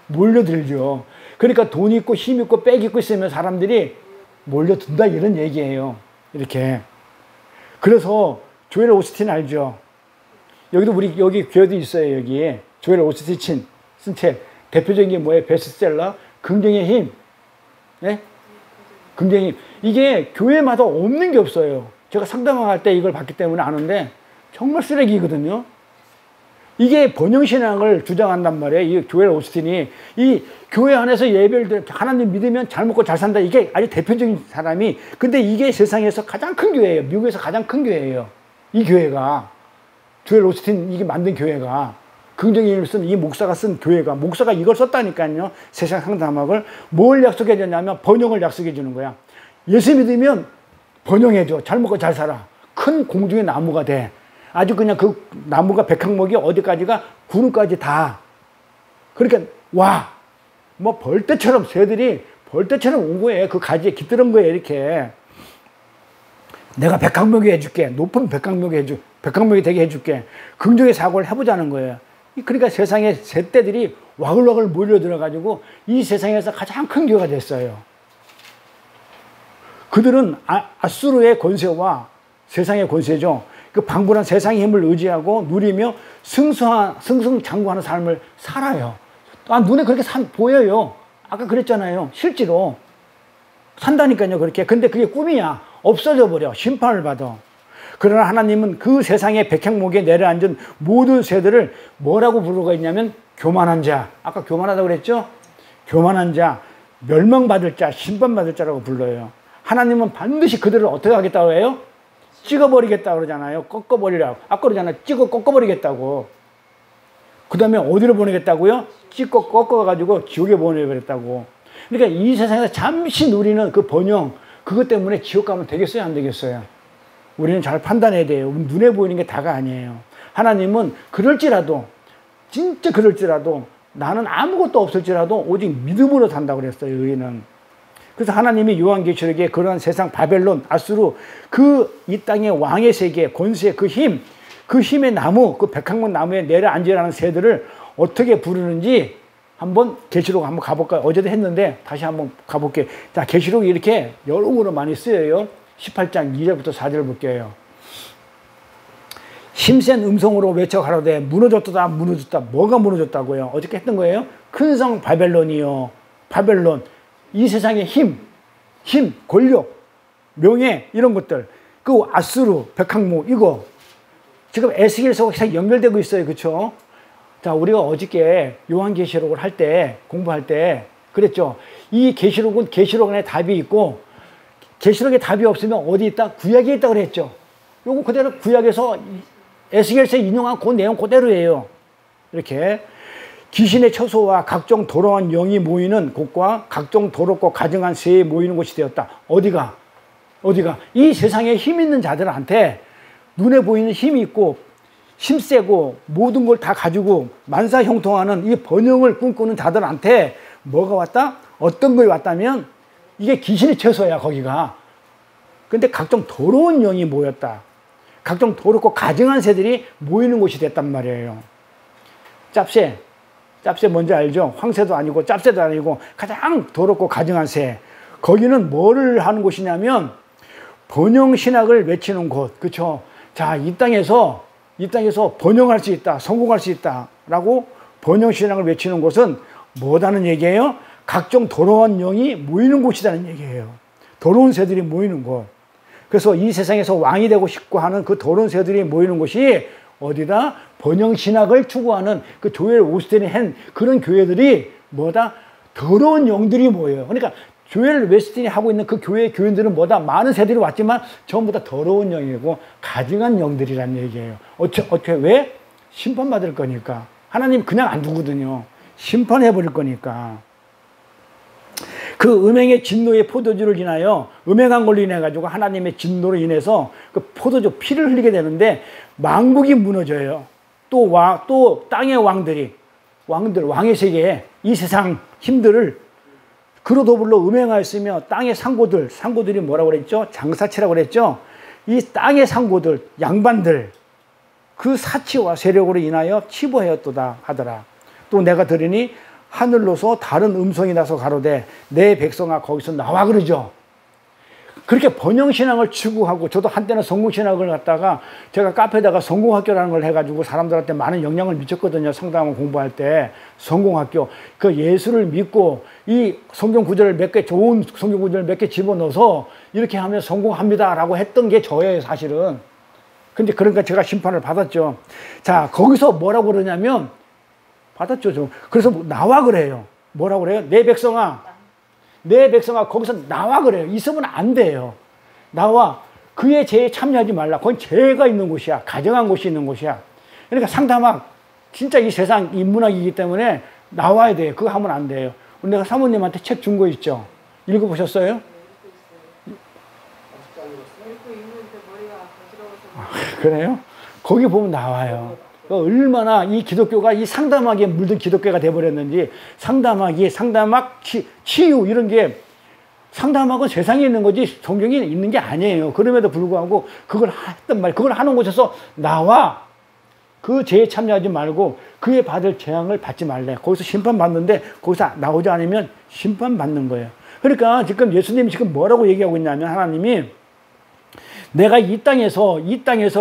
[SPEAKER 1] 몰려들죠. 그러니까 돈 있고 힘 있고 빽 있고 있으면 사람들이 몰려든다 이런 얘기예요. 이렇게. 그래서 조엘 오스틴 알죠? 여기도 여기 교회도 있어요. 여기에 조엘 오스틴 쓴 책 대표적인 게 뭐예요? 베스트셀러 긍정의 힘. 네? 긍정의 힘. 이게 교회마다 없는 게 없어요. 제가 상담할 때 이걸 봤기 때문에 아는데 정말 쓰레기거든요. 이게 번영신앙을 주장한단 말이에요. 이 조엘 오스틴이 이 교회 안에서 예배를 하나님 믿으면 잘 먹고 잘 산다. 이게 아주 대표적인 사람이 근데 이게 세상에서 가장 큰 교회예요. 미국에서 가장 큰 교회예요. 이 교회가 조엘 오스틴 이게 만든 교회가 긍정의 힘을 쓴 이 목사가 쓴 교회가 목사가 이걸 썼다니까요. 세상 상담학을 뭘 약속해 줬냐면 번영을 약속해 주는 거야. 예수 믿으면 번영해 줘. 잘 먹고 잘 살아. 큰 공중의 나무가 돼. 아주 그냥 그 나무가 백항목이 어디까지가 구름까지 다. 그러니까 와, 벌떼처럼 새들이 벌떼처럼 온 거예요. 그 가지에 깃들은 거예요. 이렇게 내가 백항목이 해줄게. 높은 백항목이 되게 해줄게. 긍정의 사고를 해보자는 거예요. 그러니까 세상에 새떼들이 와글와글 몰려들어가지고 이 세상에서 가장 큰 교회가 됐어요. 그들은 아수르의 권세와 세상의 권세죠. 그 방불한 세상의 힘을 의지하고 누리며 승승장구하는 삶을 살아요. 눈에 그렇게 보여요. 아까 그랬잖아요. 실제로 산다니까요. 그렇게. 근데 그게 꿈이야. 없어져 버려. 심판을 받아. 그러나 하나님은 그 세상의 백향목에 내려앉은 모든 새들을 뭐라고 부르고 있냐면 교만한 자. 아까 교만하다고 그랬죠? 교만한 자, 멸망받을 자, 심판받을 자라고 불러요. 하나님은 반드시 그들을 어떻게 하겠다고 해요? 찍어버리겠다고 그러잖아요. 꺾어버리라고. 아까 그러잖아요. 찍어 꺾어버리겠다고. 그 다음에 어디로 보내겠다고요? 찍고 꺾어가지고 지옥에 보내버렸다고. 그러니까 이 세상에서 잠시 누리는 그 번영, 그것 때문에 지옥 가면 되겠어요? 안 되겠어요? 우리는 잘 판단해야 돼요. 눈에 보이는 게 다가 아니에요. 하나님은 그럴지라도, 진짜 그럴지라도, 나는 아무것도 없을지라도 오직 믿음으로 산다고 그랬어요, 의인은. 그래서 하나님이 요한계시록에 그러한 세상 바벨론, 아수르, 이 땅의 왕의 세계, 권세, 그 힘의 나무, 그 백향목 나무에 내려앉으라는 새들을 어떻게 부르는지 한번 계시록 한번 가볼까요? 어제도 했는데 다시 한번 가볼게요. 자, 계시록이 이렇게 여러모로 많이 쓰여요. 18장 2절부터 4절 볼게요. 힘센 음성으로 외쳐 가로되 무너졌다 무너졌다. 뭐가 무너졌다고요? 어저께 했던 거예요. 큰 성 바벨론이요. 바벨론. 이 세상의 힘, 권력, 명예 이런 것들. 그 아수르, 백향목 이거 지금 에스겔서가 연결되고 있어요. 그렇죠? 자, 우리가 어저께 요한계시록을 할 때 공부할 때 그랬죠. 이 계시록은 계시록 안에 답이 있고 계시록에 답이 없으면 어디 있다? 구약에 있다 그랬죠. 요거 그대로 구약에서 에스겔서 인용한 그 내용 그대로예요. 이렇게 귀신의 처소와 각종 더러운 영이 모이는 곳과 각종 더럽고 가증한 새에 모이는 곳이 되었다. 어디가? 이 세상에 힘 있는 자들한테 눈에 보이는 힘이 있고 힘세고 모든 걸 다 가지고 만사형통하는 이 번영을 꿈꾸는 자들한테 뭐가 왔다? 어떤 걸 왔다면 이게 귀신의 처소야 거기가. 근데 각종 더러운 영이 모였다. 각종 더럽고 가증한 새들이 모이는 곳이 됐단 말이에요. 짭새 뭔지 알죠? 황새도 아니고 짭새도 아니고 가장 더럽고 가증한 새. 거기는 뭐를 하는 곳이냐면 번영신학을 외치는 곳. 그렇죠? 자, 이 땅에서 번영할 수 있다, 성공할 수 있다라고 번영신학을 외치는 곳은 뭐다는 얘기예요? 각종 더러운 영이 모이는 곳이라는 얘기예요. 더러운 새들이 모이는 곳. 그래서 이 세상에서 왕이 되고 싶고 하는 그 더러운 새들이 모이는 곳이 어디다? 번영신학을 추구하는 그 조엘 오스틴이 한 그런 교회들이 뭐다? 더러운 영들이 모여요. 그러니까 조엘 웨스틴이 하고 있는 그 교회의 교인들은 뭐다? 많은 새들이 왔지만 전부 다 더러운 영이고 가증한 영들이란 얘기예요. 어떻게 왜? 심판받을 거니까. 하나님 그냥 안 두거든요. 심판해버릴 거니까. 그 음행의 진노의 포도주를 인하여 음행한 걸로 인해 가지고 하나님의 진노로 인해서 그 포도주 피를 흘리게 되는데 망국이 무너져요. 또 땅의 왕의 세계에 이 세상 힘들을 그로 더불어 음행하였으며 땅의 상고들이 뭐라고 그랬죠? 장사치라고 그랬죠? 이 땅의 상고들, 양반들 그 사치와 세력으로 인하여 치부하였도다 하더라. 또 내가 들으니 하늘로서 다른 음성이 나서 가로되 내 백성아 거기서 나와 그러죠. 그렇게 번영신앙을 추구하고 저도 한때는 성공신학을 갖다가 제가 카페에다가 성공학교라는 걸 해가지고 사람들한테 많은 영향을 미쳤거든요. 상담을 공부할 때 성공학교 그 예수를 믿고 이 성경 구절을 좋은 성경 구절을 몇 개 집어넣어서 이렇게 하면 성공합니다라고 했던 게 저예요 사실은. 근데 그러니까 제가 심판을 받았죠. 자 거기서 뭐라고 그러냐면 받았죠 좀. 그래서 나와 그래요. 뭐라고 그래요? 내 백성아 거기서 나와 그래요. 있으면 안 돼요. 나와. 그의 죄에 참여하지 말라. 그건 죄가 있는 곳이야. 가정한 곳이 있는 곳이야. 그러니까 상담학 진짜 이 세상 인문학이기 때문에 나와야 돼요. 그거 하면 안 돼요. 내가 사모님한테 책 준 거 있죠? 읽어보셨어요? 그래요? 거기 보면 나와요. 얼마나 이 기독교가 이 상담학에 물든 기독교가 돼버렸는지 상담학, 치유 이런 게 상담학은 세상에 있는 거지 성경에 있는 게 아니에요. 그럼에도 불구하고 그걸 했단 말이에요. 그걸 하는 곳에서 나와 그 죄에 참여하지 말고 그에 받을 재앙을 받지 말래. 거기서 심판받는데 거기서 나오지 않으면 심판받는 거예요. 그러니까 지금 예수님이 지금 뭐라고 얘기하고 있냐면 하나님이 내가 이 땅에서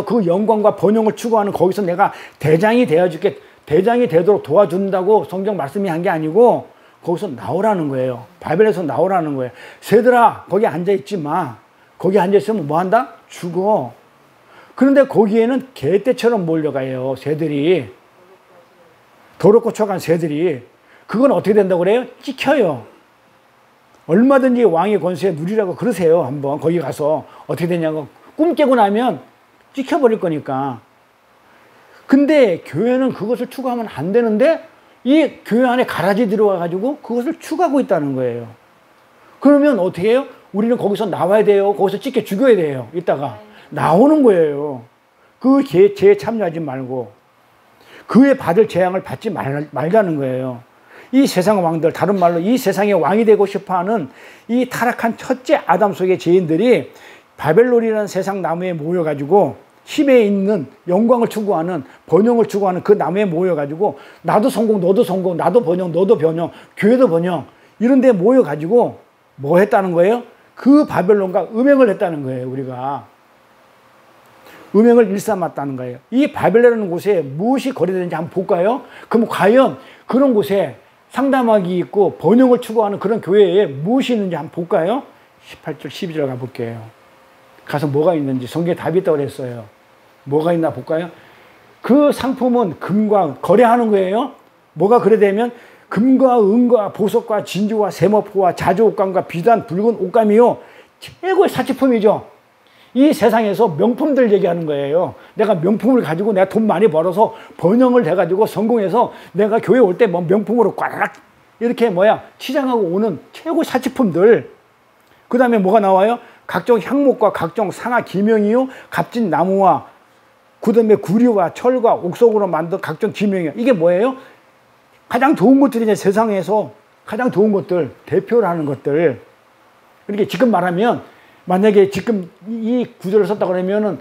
[SPEAKER 1] 그 영광과 번영을 추구하는 거기서 내가 대장이 되어줄게. 대장이 되도록 도와준다고 성경 말씀이 한 게 아니고 거기서 나오라는 거예요. 바벨에서 나오라는 거예요. 새들아 거기 앉아있지 마. 거기 앉아있으면 뭐 한다? 죽어. 그런데 거기에는 개떼처럼 몰려가요. 새들이. 더럽고 추악한 새들이. 그건 어떻게 된다고 그래요? 찍혀요. 얼마든지 왕의 권세에 누리라고 그러세요. 한번 거기 가서. 어떻게 되냐고. 꿈 깨고 나면 찍혀버릴 거니까. 근데 교회는 그것을 추구하면 안 되는데 이 교회 안에 가라지 들어와 가지고 그것을 추구하고 있다는 거예요. 그러면 어떻게 해요? 우리는 거기서 나와야 돼요. 거기서 찍게 죽여야 돼요. 이따가 나오는 거예요. 그 죄에 참여하지 말고 그에 받을 재앙을 받지 말자는 거예요. 이 세상 왕들, 다른 말로 이 세상의 왕이 되고 싶어하는 이 타락한 첫째 아담 속의 죄인들이 바벨론이라는 세상 나무에 모여가지고 힘에 있는 영광을 추구하는, 번영을 추구하는 그 나무에 모여가지고 나도 성공, 너도 성공, 나도 번영, 너도 번영, 교회도 번영 이런 데 모여가지고 뭐 했다는 거예요? 그 바벨론과 음행을 했다는 거예요. 우리가 음행을 일삼았다는 거예요. 이 바벨론이라는 곳에 무엇이 거래되는지 한번 볼까요? 그럼 과연 그런 곳에 상담하기 있고 번영을 추구하는 그런 교회에 무엇이 있는지 한번 볼까요? 18절 12절 가볼게요. 가서 뭐가 있는지 성경에 답이 있다고 그랬어요. 뭐가 있나 볼까요? 그 상품은 금과 거래하는 거예요. 뭐가 거래되면 금과 은과 보석과 진주와 세모포와 자주옥감과 비단 붉은 옷감이요 최고의 사치품이죠. 이 세상에서 명품들 얘기하는 거예요. 내가 명품을 가지고 내가 돈 많이 벌어서 번영을 해가지고 성공해서 내가 교회 올 때 뭐 명품으로 꽉 이렇게 치장하고 오는 최고 사치품들. 그 다음에 뭐가 나와요? 각종 향목과 각종 상아 기명이요 값진 나무와 그 다음에 구리와 철과 옥석으로 만든 각종 기명이요. 이게 뭐예요? 가장 좋은 것들이 이제 세상에서 가장 좋은 것들, 대표를 하는 것들. 그러니까 지금 말하면 만약에 지금 이 구절을 썼다 그러면은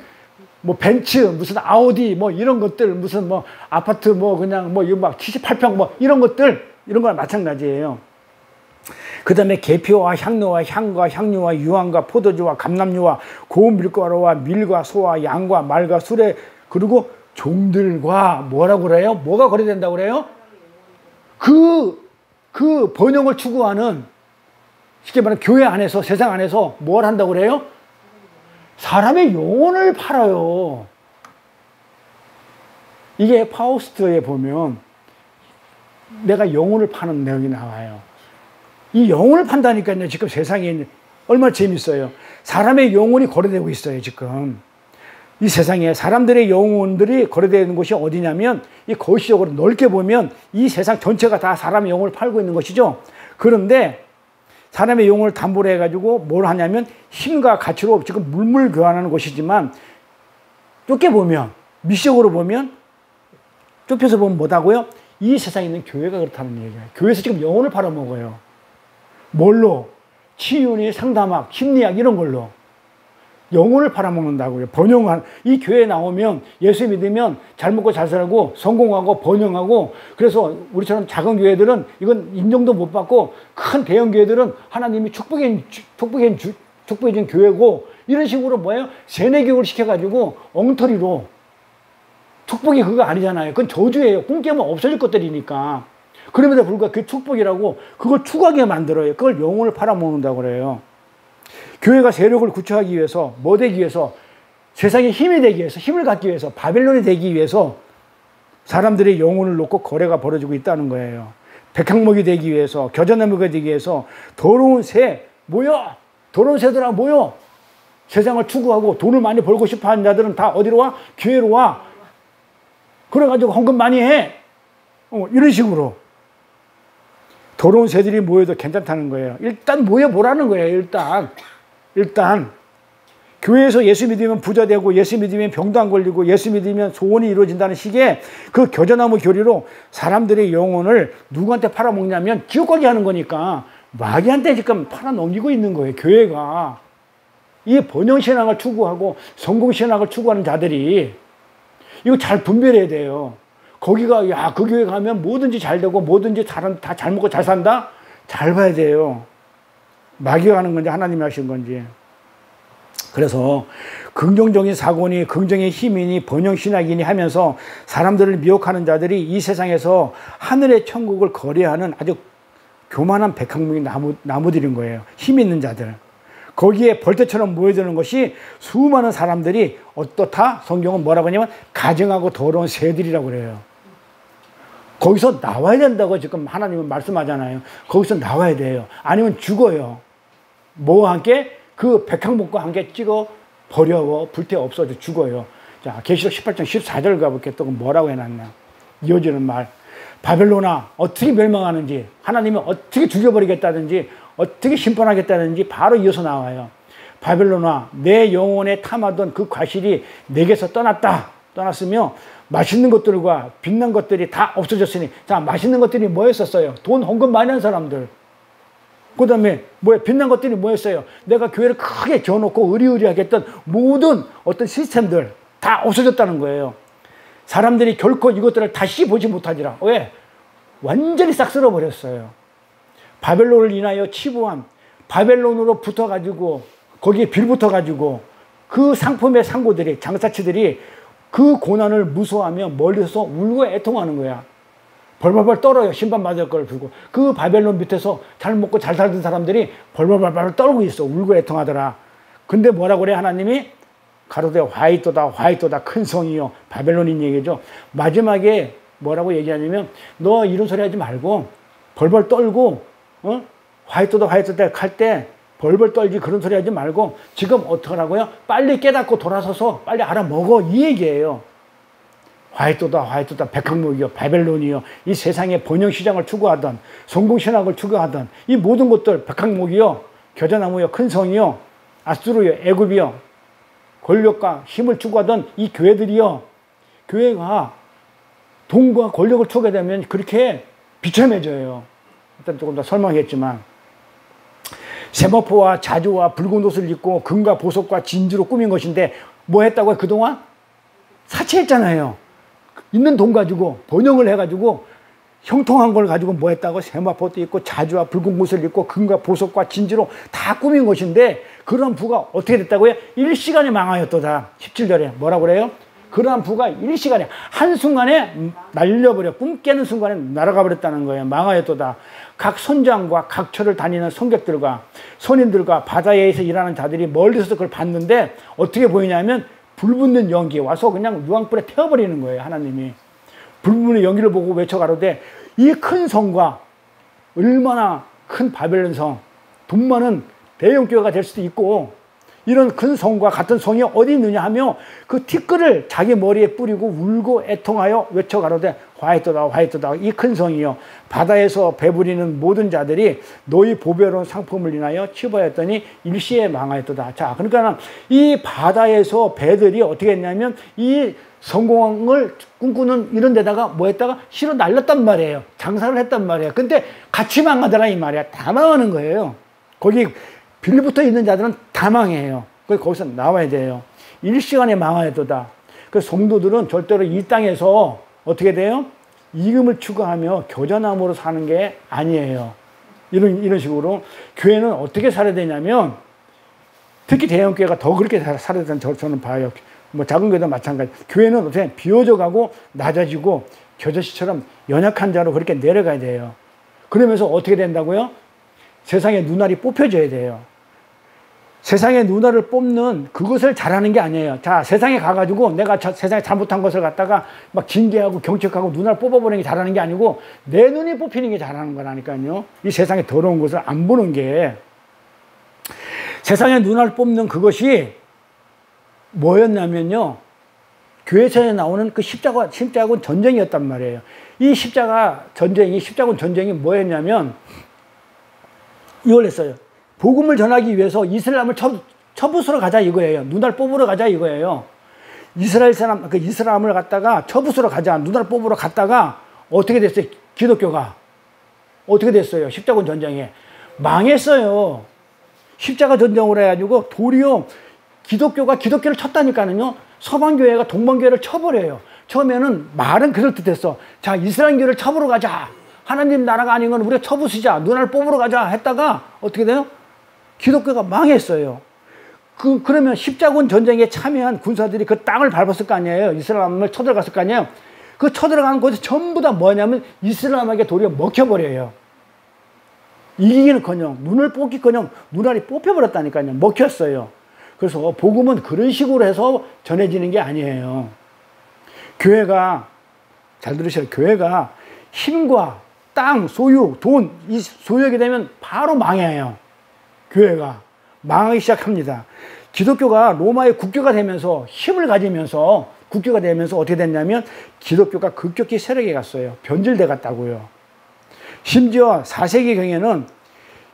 [SPEAKER 1] 뭐 벤츠, 무슨 아우디, 뭐 이런 것들, 무슨 뭐 아파트, 뭐 그냥 뭐 이거 막 78평 뭐 이런 것들, 이런 거랑 마찬가지예요. 그 다음에 계피와 향료와 향과 향유와 유황과 포도주와 감람유와 고운 밀가루와 밀과 소와 양과 말과 수레 그리고 종들과 뭐라고 그래요? 뭐가 거래된다고 그래요? 그 번영을 추구하는 쉽게 말하면 교회 안에서 세상 안에서 뭘 한다고 그래요? 사람의 영혼을 팔아요. 이게 파우스트에 보면 내가 영혼을 파는 내용이 나와요. 이 영혼을 판다니까요. 지금 세상에 얼마나 재밌어요. 사람의 영혼이 거래되고 있어요. 지금 이 세상에 사람들의 영혼들이 거래되는 곳이 어디냐면 이 거시적으로 넓게 보면 이 세상 전체가 다 사람의 영혼을 팔고 있는 것이죠. 그런데 사람의 영혼을 담보로 해가지고 뭘 하냐면 힘과 가치로 지금 물물 교환하는 것이지만 좁게 보면 미적으로 보면 좁혀서 보면 뭐다고요? 이 세상에 있는 교회가 그렇다는 얘기예요. 교회에서 지금 영혼을 팔아먹어요. 뭘로? 치유니 상담학, 심리학 이런 걸로 영혼을 팔아먹는다고요. 번영한 이 교회에 나오면 예수 믿으면 잘 먹고 잘 살고 성공하고 번영하고 그래서 우리처럼 작은 교회들은 이건 인정도 못 받고 큰 대형 교회들은 하나님이 축복해 준 교회고 이런 식으로 뭐예요? 세뇌교육을 시켜가지고 엉터리로 축복이 그거 아니잖아요. 그건 저주예요. 꿈 깨면 없어질 것들이니까. 그럼에도 불구하고 그 축복이라고 그걸 추구하게 만들어요. 그걸 영혼을 팔아먹는다고 그래요. 교회가 세력을 구축하기 위해서 뭐 되기 위해서 세상에 힘이 되기 위해서 힘을 갖기 위해서 바벨론이 되기 위해서 사람들의 영혼을 놓고 거래가 벌어지고 있다는 거예요. 백향목이 되기 위해서 겨자나무가 되기 위해서 더러운 새 모여 더러운 새들아 모여 세상을 추구하고 돈을 많이 벌고 싶어하는 자들은 다 어디로 와? 교회로 와. 그래가지고 헌금 많이 해. 이런 식으로 더러운 새들이 모여도 괜찮다는 거예요. 일단 모여보라는 거예요. 일단 교회에서 예수 믿으면 부자 되고 예수 믿으면 병도 안 걸리고 예수 믿으면 소원이 이루어진다는 식의 그 겨자나무 교리로 사람들의 영혼을 누구한테 팔아먹냐면 지옥 가게 하는 거니까 마귀한테 지금 팔아넘기고 있는 거예요. 교회가. 이 번영신앙을 추구하고 성공신앙을 추구하는 자들이 이거 잘 분별해야 돼요. 거기가 야 그 교회 가면 뭐든지 잘 되고 뭐든지 다 잘 먹고 잘 산다? 잘 봐야 돼요. 마귀가 하는 건지 하나님이 하신 건지. 그래서 긍정적인 사고니 긍정의 힘이니 번영신학이니 하면서 사람들을 미혹하는 자들이 이 세상에서 하늘의 천국을 거래하는 아주 교만한 백향목이 나무들인 거예요. 힘 있는 자들. 거기에 벌떼처럼 모여드는 것이 수많은 사람들이 어떻다? 성경은 뭐라고 하냐면 가증하고 더러운 새들이라고 그래요. 거기서 나와야 된다고 지금 하나님은 말씀하잖아요. 거기서 나와야 돼요. 아니면 죽어요. 뭐와 함께? 그 백항목과 함께 찍어 버려 불태 없어져 죽어요. 자, 계시록 18장 14절 가볼게요. 또 뭐라고 해놨나? 이어지는 말. 바벨론아 어떻게 멸망하는지, 하나님이 어떻게 죽여버리겠다든지, 어떻게 심판하겠다든지 바로 이어서 나와요. 바벨론아 내 영혼에 탐하던 그 과실이 내게서 떠났으며 맛있는 것들과 빛난 것들이 다 없어졌으니. 자, 맛있는 것들이 뭐였었어요? 돈 헌금 많이 한 사람들. 그 다음에 빛난 것들이 뭐였어요? 내가 교회를 크게 지어놓고 의리의리하게 했던 모든 어떤 시스템들 다 없어졌다는 거예요. 사람들이 결코 이것들을 다시 보지 못하리라. 왜? 완전히 싹 쓸어버렸어요. 바벨론을 인하여 치부한, 바벨론으로 붙어가지고 거기에 빌붙어가지고 그 상품의 상고들이, 장사치들이 그 고난을 무서워하며 멀리서 울고 애통하는 거야. 벌벌벌 떨어요. 심판받을 걸 두고. 그 바벨론 밑에서 잘 먹고 잘 살던 사람들이 벌벌벌 떨고 있어. 울고 애통하더라. 근데 뭐라고 그래 하나님이? 가로되 화이토다 화이토다 큰 성이요. 바벨론인 얘기죠. 마지막에 뭐라고 얘기하냐면 너 이런 소리 하지 말고 벌벌 떨고 화이토다 화이토다 할 때 벌벌 떨지 그런 소리 하지 말고 지금 어떡하라고요? 빨리 깨닫고 돌아서서 빨리 알아먹어 이 얘기예요. 화이토다 화이토다 백항목이요 바벨론이요. 이 세상의 번영시장을 추구하던 성공신학을 추구하던 이 모든 것들 백항목이요 겨자나무요 큰 성이요 아수르요 애굽이요 권력과 힘을 추구하던 이 교회들이요. 교회가 돈과 권력을 추구하게 되면 그렇게 비참해져요. 일단 조금 더 설명했지만 세마포와 자주와 붉은 옷을 입고 금과 보석과 진주로 꾸민 것인데 뭐 했다고요? 그동안 사치했잖아요. 있는 돈 가지고 번영을 해가지고 형통한 걸 가지고 뭐 했다고? 세마포도 입고 자주와 붉은 옷을 입고 금과 보석과 진주로 다 꾸민 것인데 그러한 부가 어떻게 됐다고요? 일시간에 망하였도다. 17절에 뭐라고 그래요? 그러한 부가 일시간에 한순간에 날려버려 꿈 깨는 순간에 날아가 버렸다는 거예요. 망하였도다. 각 선장과 각처를 다니는 성객들과 선인들과 바다에서 일하는 자들이 멀리서 그걸 봤는데 어떻게 보이냐면 불붙는 연기 와서 그냥 유황불에 태워버리는 거예요. 하나님이 불붙는 연기를 보고 외쳐가로되 이 큰 성과 얼마나 큰 바벨론 성, 돈 많은 대형교회가 될 수도 있고 이런 큰 성과 같은 성이 어디 있느냐 하며 그 티끌을 자기 머리에 뿌리고 울고 애통하여 외쳐가로되 화이토다 화이토다 이 큰 성이요 바다에서 배부리는 모든 자들이 너희 보배로운 상품을 인하여 치부하였더니 일시에 망하였도다. 자, 그러니까 이 바다에서 배들이 어떻게 했냐면 이 성공을 꿈꾸는 이런 데다가 뭐 했다가 실어 날렸단 말이에요. 장사를 했단 말이에요. 근데 같이 망하더라 이 말이야. 다 망하는 거예요. 거기 빌붙어 있는 자들은 다 망해요. 그래서 거기서 나와야 돼요. 일시간에 망하였도다. 그래서 성도들은 절대로 이 땅에서 어떻게 돼요? 이금을 추구하며 겨자나무로 사는 게 아니에요. 이런 식으로 교회는 어떻게 살아야 되냐면 특히 대형교회가 더 그렇게 살아야 된다고 저는 봐요. 뭐 작은 교회도 마찬가지. 교회는 어떻게 비워져가고 낮아지고 겨자씨처럼 연약한 자로 그렇게 내려가야 돼요. 그러면서 어떻게 된다고요? 세상의 눈알이 뽑혀져야 돼요. 세상의 눈알을 뽑는 그것을 잘하는 게 아니에요. 자, 세상에 가가지고 내가 세상에 잘못한 것을 갖다가 막 징계하고 경책하고 눈알 뽑아버리는 게 잘하는 게 아니고 내 눈이 뽑히는 게 잘하는 거라니까요. 이 세상에 더러운 것을 안 보는 게. 세상의 눈알 뽑는 그것이 뭐였냐면요. 교회에서 나오는 그 십자군 전쟁이었단 말이에요. 이 십자군 전쟁이 뭐였냐면 이걸 했어요. 복음을 전하기 위해서 이슬람을 처부수러 가자 이거예요. 눈알 뽑으러 가자 이거예요. 이슬람을 갖다가 처부수러 가자. 눈알 뽑으러 갔다가 어떻게 됐어요? 기독교가 어떻게 됐어요? 십자군 전쟁에 망했어요. 십자가 전쟁을 해가지고 도리어 기독교를 쳤다니까는요. 서방교회가 동방교회를 쳐버려요. 처음에는 말은 그럴듯했어. 자, 이스라엘교회를 쳐보러 가자. 하나님 나라가 아닌 건 우리가 쳐부수자. 눈알 뽑으러 가자 했다가 어떻게 돼요? 기독교가 망했어요. 그러면 십자군 전쟁에 참여한 군사들이 그 땅을 밟았을 거 아니에요. 이슬람을 쳐들어갔을 거 아니에요. 그 쳐들어가는 곳이 전부 다 뭐냐면 이슬람에게 도리어 먹혀버려요. 이기기는커녕 눈을 뽑기커녕 눈알이 뽑혀버렸다니까요. 먹혔어요. 그래서 복음은 그런 식으로 해서 전해지는 게 아니에요. 교회가, 잘 들으셔요. 교회가 힘과 땅, 소유, 돈, 이 소유하게 되면 바로 망해요. 교회가 망하기 시작합니다. 기독교가 로마의 국교가 되면서 힘을 가지면서 국교가 되면서 어떻게 됐냐면 기독교가 급격히 세력에 갔어요. 변질돼 갔다고요. 심지어 4세기경에는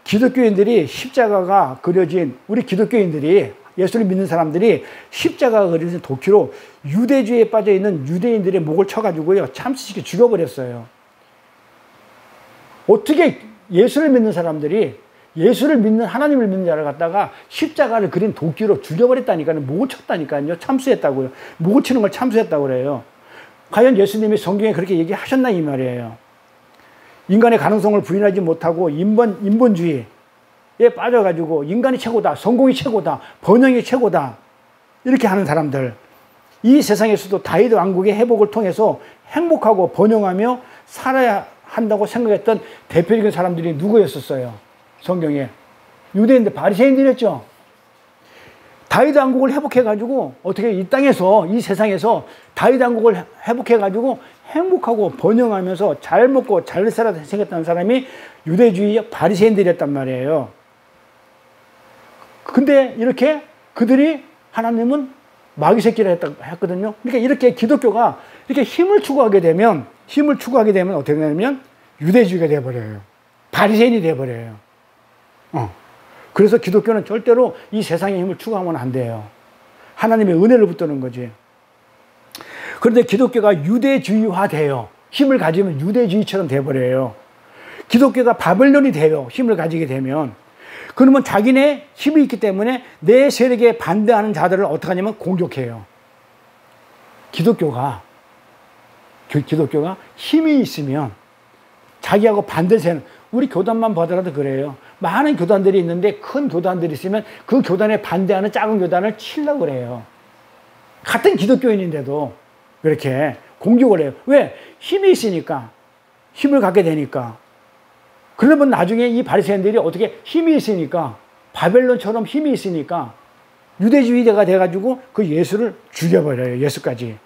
[SPEAKER 1] 기독교인들이 십자가가 그려진, 우리 기독교인들이, 예수를 믿는 사람들이 십자가가 그려진 도끼로 유대주의에 빠져있는 유대인들의 목을 쳐가지고요, 참수시켜 죽여버렸어요. 어떻게 예수를 믿는 사람들이, 예수를 믿는, 하나님을 믿는 자를 갖다가 십자가를 그린 도끼로 죽여버렸다니까요. 목을 쳤다니까요. 참수했다고요. 목을 치는 걸 참수했다고 그래요. 과연 예수님이 성경에 그렇게 얘기하셨나 이 말이에요. 인간의 가능성을 부인하지 못하고 인본주의에 빠져가지고 인간이 최고다, 성공이 최고다, 번영이 최고다, 이렇게 하는 사람들, 이 세상에서도 다윗 왕국의 회복을 통해서 행복하고 번영하며 살아야 한다고 생각했던 대표적인 사람들이 누구였었어요? 성경에 유대인들, 바리새인들이었죠. 다윗 왕국을 회복해가지고 어떻게 이 땅에서, 이 세상에서 다윗 왕국을 회복해가지고 행복하고 번영하면서 잘 먹고 잘 살아 생겼다는 사람이 유대주의 바리새인들이었단 말이에요. 근데 이렇게 그들이 하나님은 마귀 새끼라 했거든요. 그러니까 이렇게 기독교가 이렇게 힘을 추구하게 되면 어떻게 되냐면 유대주의가 되어버려요. 바리새인이 되어버려요. 그래서 기독교는 절대로 이 세상의 힘을 추구하면 안 돼요. 하나님의 은혜를 붙드는 거지. 그런데 기독교가 유대주의화 돼요. 힘을 가지면 유대주의처럼 돼버려요. 기독교가 바벨론이 돼요. 힘을 가지게 되면. 그러면 자기네 힘이 있기 때문에 내 세력에 반대하는 자들을 어떻게 하냐면 공격해요. 기독교가 힘이 있으면 자기하고 반대세는, 우리 교단만 보더라도 그래요. 많은 교단들이 있는데 큰 교단들이 있으면 그 교단에 반대하는 작은 교단을 치려고 그래요. 같은 기독교인인데도 그렇게 공격을 해요. 왜? 힘이 있으니까. 힘을 갖게 되니까. 그러면 나중에 이 바리새인들이 어떻게 힘이 있으니까, 바벨론처럼 힘이 있으니까 유대주의가 돼가지고 그 예수를 죽여버려요. 예수까지.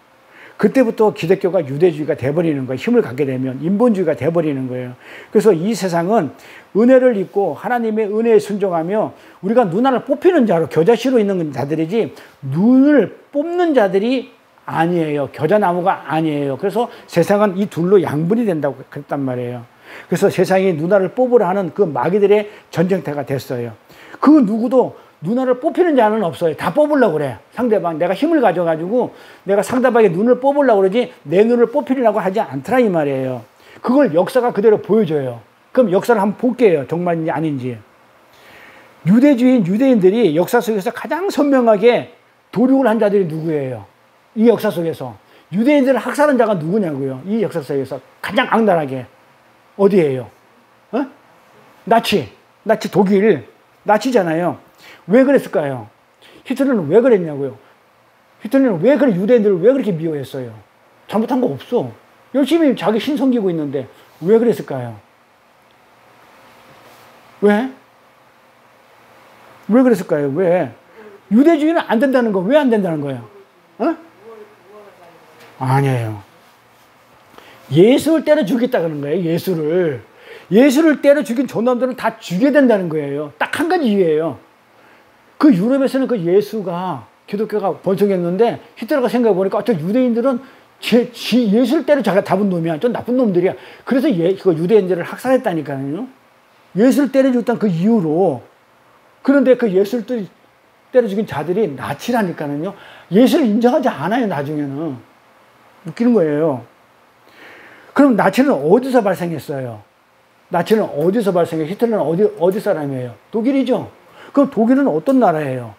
[SPEAKER 1] 그때부터 기독교가 유대주의가 돼버리는 거예요. 힘을 갖게 되면 인본주의가 돼버리는 거예요. 그래서 이 세상은 은혜를 입고 하나님의 은혜에 순종하며 우리가 눈알을 뽑히는 자로, 겨자씨로 있는 자들이지 눈을 뽑는 자들이 아니에요. 겨자나무가 아니에요. 그래서 세상은 이 둘로 양분이 된다고 그랬단 말이에요. 그래서 세상이 눈알을 뽑으려 하는 그 마귀들의 전쟁터가 됐어요. 그 누구도 눈알을 뽑히는 자는 없어요. 다 뽑으려고 그래. 상대방, 내가 힘을 가져가지고 내가 상대방의 눈을 뽑으려고 그러지 내 눈을 뽑히려고 하지 않더라 이 말이에요. 그걸 역사가 그대로 보여줘요. 그럼 역사를 한번 볼게요. 정말인지 아닌지. 유대인들이 역사 속에서 가장 선명하게 도륙을 한 자들이 누구예요? 이 역사 속에서. 유대인들을 학살한 자가 누구냐고요. 이 역사 속에서 가장 악랄하게. 어디예요? 나치 독일, 나치잖아요. 왜 그랬을까요? 히틀러는 왜 그랬냐고요. 히틀러는 왜 그래, 유대인들을 왜 그렇게 미워했어요? 잘못한 거 없어. 열심히 자기 신 섬기고 있는데 왜 그랬을까요? 왜? 왜 그랬을까요? 왜? 유대주의는 안 된다는 거, 왜 안 된다는 거예요? 아니에요. 예수를 때려 죽였다는 거예요. 예수를 때려 죽인 저놈들은 다 죽여야 된다는 거예요. 딱 한 가지 이유예요. 그 유럽에서는 그 예수가, 기독교가 번성했는데 히틀러가 생각해보니까 저 유대인들은 예수를 때려 잡은 놈이야. 좀 나쁜 놈들이야. 그래서 그 유대인들을 학살했다니까요. 예수를 때려 죽였던 그 이유로. 그런데 그 예수를 때려 죽인 자들이 나치라니까요. 예수를 인정하지 않아요, 나중에는. 웃기는 거예요. 그럼 나치는 어디서 발생했어요? 나치는 어디서 발생해요? 히틀러는 어디 사람이에요? 독일이죠? 그럼 독일은 어떤 나라예요?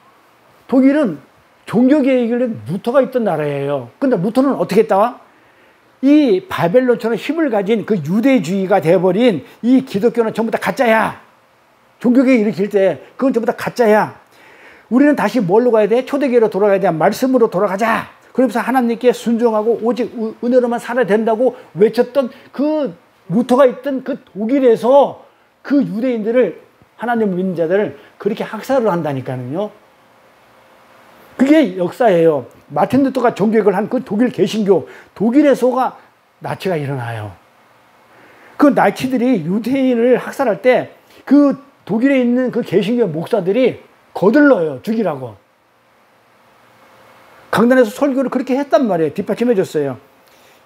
[SPEAKER 1] 독일은 종교개혁에 루터가 있던 나라예요. 근데 루터는 어떻게 했다? 이 바벨론처럼 힘을 가진 그 유대주의가 되어버린 이 기독교는 전부 다 가짜야. 종교개혁 일으킬 때 그건 전부 다 가짜야. 우리는 다시 뭘로 가야 돼? 초대교회로 돌아가야 돼. 말씀으로 돌아가자. 그러면서 하나님께 순종하고 오직 은혜로만 살아야 된다고 외쳤던 그 루터가 있던 그 독일에서 그 유대인들을, 하나님을 믿는 자들을 그렇게 학살을 한다니까요. 그게 역사예요. 마틴 루터가 종교개혁을 한 그 독일 개신교, 독일에서가 나치가 일어나요. 그 나치들이 유대인을 학살할 때 그 독일에 있는 그 개신교 목사들이 거들러요. 죽이라고. 강단에서 설교를 그렇게 했단 말이에요. 뒷받침해 줬어요.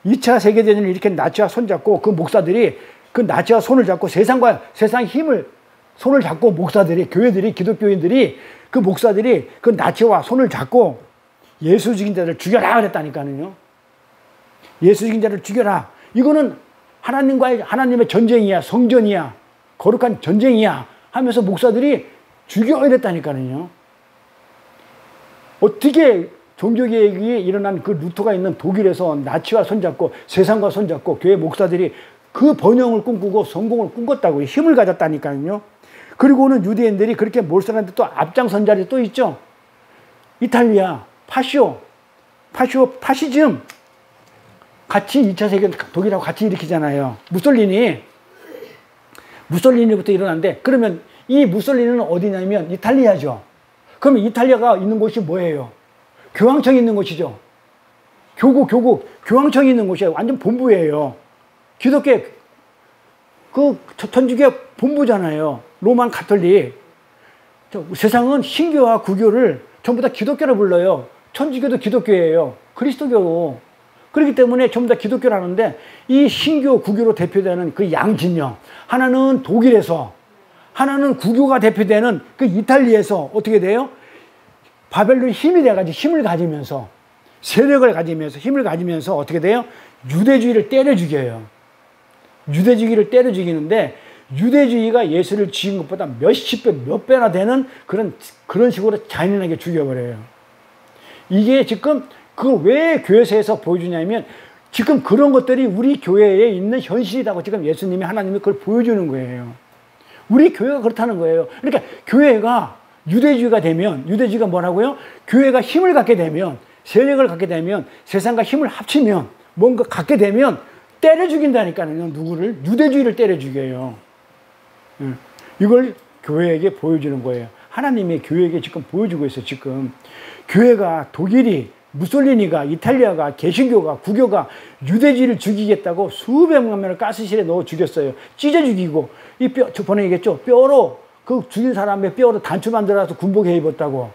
[SPEAKER 1] 2차 세계대전을 이렇게 나치와 손잡고 그 목사들이 그 나치와 손을 잡고 세상 힘을 손을 잡고 목사들이, 교회들이, 기독교인들이, 그 목사들이 그 나치와 손을 잡고 예수 죽인 자를 죽여라 그랬다니까요. 예수 죽인 자를 죽여라. 이거는 하나님의 전쟁이야, 성전이야, 거룩한 전쟁이야 하면서 목사들이 죽여야 됐다니까요. 어떻게 종교개혁이 일어난 그 루터가 있는 독일에서 나치와 손잡고 세상과 손잡고 교회 목사들이 그 번영을 꿈꾸고 성공을 꿈꿨다고 힘을 가졌다니까요. 그리고는 유대인들이 그렇게 몰살하는데 또 앞장선 자리 또 있죠. 이탈리아, 파시즘 같이 2차 세계 독일하고 같이 일으키잖아요. 무솔리니부터 일어났는데, 그러면 이 무솔리니는 어디냐면 이탈리아죠. 그러면 이탈리아가 있는 곳이 뭐예요? 교황청이 있는 곳이죠. 교황청이 있는 곳이에요. 완전 본부예요. 기독교, 천주교 본부잖아요. 로만 가톨릭. 세상은 신교와 구교를 전부 다 기독교로 불러요. 천주교도 기독교예요. 그리스도교. 그렇기 때문에 전부 다 기독교라는데, 이 신교, 구교로 대표되는 그 양진영, 하나는 독일에서, 하나는 구교가 대표되는 그 이탈리아에서 어떻게 돼요? 바벨론이 힘이 돼가지고 힘을 가지면서, 세력을 가지면서, 힘을 가지면서 어떻게 돼요? 유대주의를 때려 죽여요. 유대주의를 때려 죽이는데, 유대주의가 예수를 죽인 것보다 몇십 배, 몇 배나 되는 그런 식으로 잔인하게 죽여버려요. 이게 지금 그걸 왜 교회에서 보여주냐면, 지금 그런 것들이 우리 교회에 있는 현실이라고 지금 예수님이, 하나님이 그걸 보여주는 거예요. 우리 교회가 그렇다는 거예요. 그러니까 교회가 유대주의가 되면, 유대주의가 뭐라고요? 교회가 힘을 갖게 되면, 세력을 갖게 되면, 세상과 힘을 합치면, 뭔가 갖게 되면 때려 죽인다니까요. 누구를? 유대주의를 때려 죽여요. 이걸 교회에게 보여주는 거예요. 하나님이 교회에게 지금 보여주고 있어요. 지금 교회가, 독일이, 무솔리니가, 이탈리아가, 개신교가, 구교가 유대주의를 죽이겠다고 수백만 명을 가스실에 넣어 죽였어요. 찢어 죽이고, 이 뼈, 저번에 얘기했죠. 뼈로, 그 죽인 사람의 뼈로 단추 만들어서 군복에 입었다고.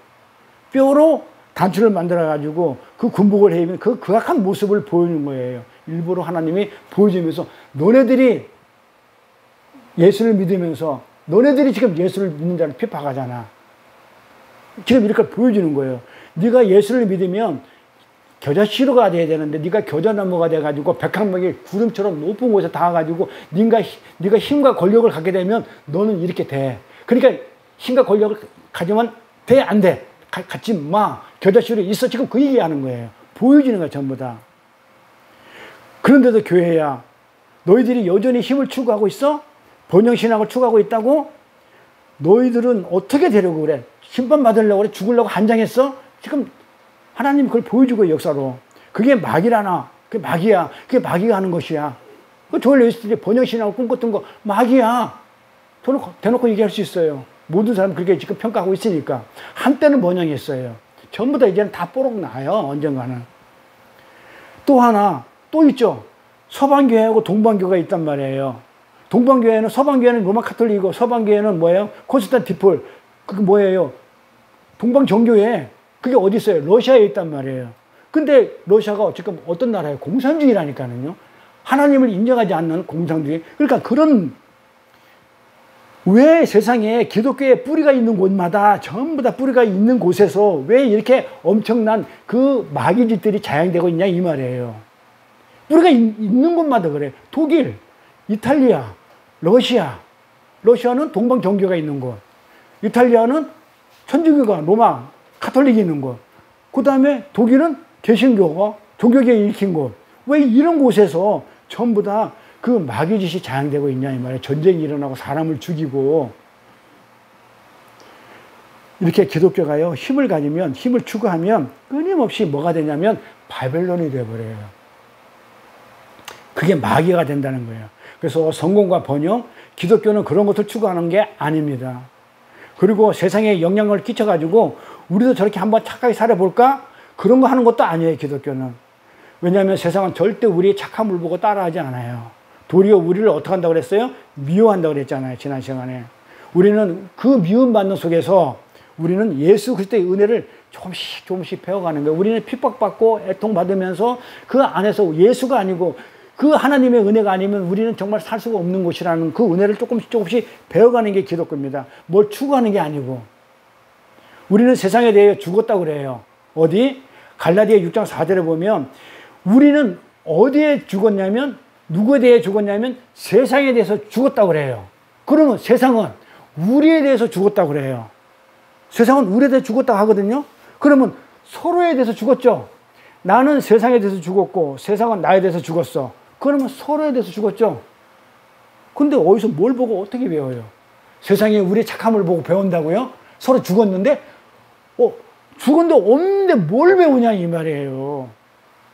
[SPEAKER 1] 뼈로 단추를 만들어가지고 그 군복을 해 입은 그 극악한 모습을 보여주는 거예요. 일부러 하나님이 보여주면서, 너네들이 예수를 믿으면서, 너네들이 지금 예수를 믿는 자를 핍박하잖아. 지금 이렇게 보여주는 거예요. 네가 예수를 믿으면 겨자씨로가 돼야 되는데, 네가 겨자나무가 돼가지고 백합목이 구름처럼 높은 곳에 닿아가지고 네가 힘과 권력을 갖게 되면 너는 이렇게 돼. 그러니까 힘과 권력을 가지면 돼, 안 돼? 갖지 마. 겨자씨로 있어. 지금 그 얘기하는 거예요. 보여주는 거야, 전부 다. 그런데도 교회야, 너희들이 여전히 힘을 추구하고 있어? 번영신앙을 추구하고 있다고? 너희들은 어떻게 되려고 그래? 심판 받으려고 그래? 죽으려고 한장했어? 지금 하나님 그걸 보여주고, 역사로. 그게 마귀라나. 그게 마귀야. 그게 마귀가 하는 것이야. 그 조엘 레위스들이 번영신앙을 꿈꿨던 거 마귀야. 대놓고 얘기할 수 있어요. 모든 사람 그렇게 지금 평가하고 있으니까. 한때는 번영했어요. 전부 다 이제는 다 뽀록 나요. 언젠가는. 또 하나, 또 있죠. 서방교회하고 동방교가 있단 말이에요. 서방교회는 로마 카톨릭이고, 서방교회는 뭐예요? 콘스탄티폴. 그게 뭐예요? 동방정교회. 그게 어디 있어요? 러시아에 있단 말이에요. 근데 러시아가 지금 어떤 나라예요? 공산주의라니까요. 하나님을 인정하지 않는 공산주의. 그러니까 왜 세상에 기독교의 뿌리가 있는 곳마다, 전부 다 뿌리가 있는 곳에서 왜 이렇게 엄청난 그 마귀짓들이 자양되고 있냐, 이 말이에요. 뿌리가 있는 곳마다 그래. 독일, 이탈리아, 러시아는 동방정교가 있는 곳. 이탈리아는 천주교가, 로마 카톨릭이 있는 곳. 그 다음에 독일은 개신교가 종교계에 일으킨 곳. 왜 이런 곳에서 전부 다 그 마귀짓이 자양되고 있냐, 이 말이에요. 전쟁이 일어나고 사람을 죽이고. 이렇게 기독교가요, 힘을 가지면, 힘을 추구하면 끊임없이 뭐가 되냐면 바벨론이 되어버려요. 그게 마귀가 된다는 거예요. 그래서 성공과 번영, 기독교는 그런 것을 추구하는 게 아닙니다. 그리고 세상에 영향을 끼쳐가지고 우리도 저렇게 한번 착하게 살아볼까? 그런 거 하는 것도 아니에요, 기독교는. 왜냐하면 세상은 절대 우리의 착함을 보고 따라하지 않아요. 도리어 우리를 어떻게 한다고 그랬어요? 미워한다고 그랬잖아요, 지난 시간에. 우리는 그 미움받는 속에서 우리는 예수 그리스도의 은혜를 조금씩 배워가는 거예요. 우리는 핍박받고 애통받으면서 그 안에서 예수가 아니고 그 하나님의 은혜가 아니면 우리는 정말 살 수가 없는 곳이라는 그 은혜를 조금씩 배워가는 게 기독교입니다. 뭘 추구하는 게 아니고. 우리는 세상에 대해 죽었다고 그래요. 어디? 갈라디아 6장 4절에 보면 우리는 어디에 죽었냐면 누구에 대해 죽었냐면 세상에 대해서 죽었다고 그래요. 그러면 세상은 우리에 대해서 죽었다고 그래요. 세상은 우리에 대해서 죽었다고 하거든요. 그러면 서로에 대해서 죽었죠. 나는 세상에 대해서 죽었고 세상은 나에 대해서 죽었어. 그러면 서로에 대해서 죽었죠. 근데 어디서 뭘 보고 어떻게 배워요? 세상에 우리의 착함을 보고 배운다고요? 서로 죽었는데 죽었는데 없는데 뭘 배우냐 이 말이에요.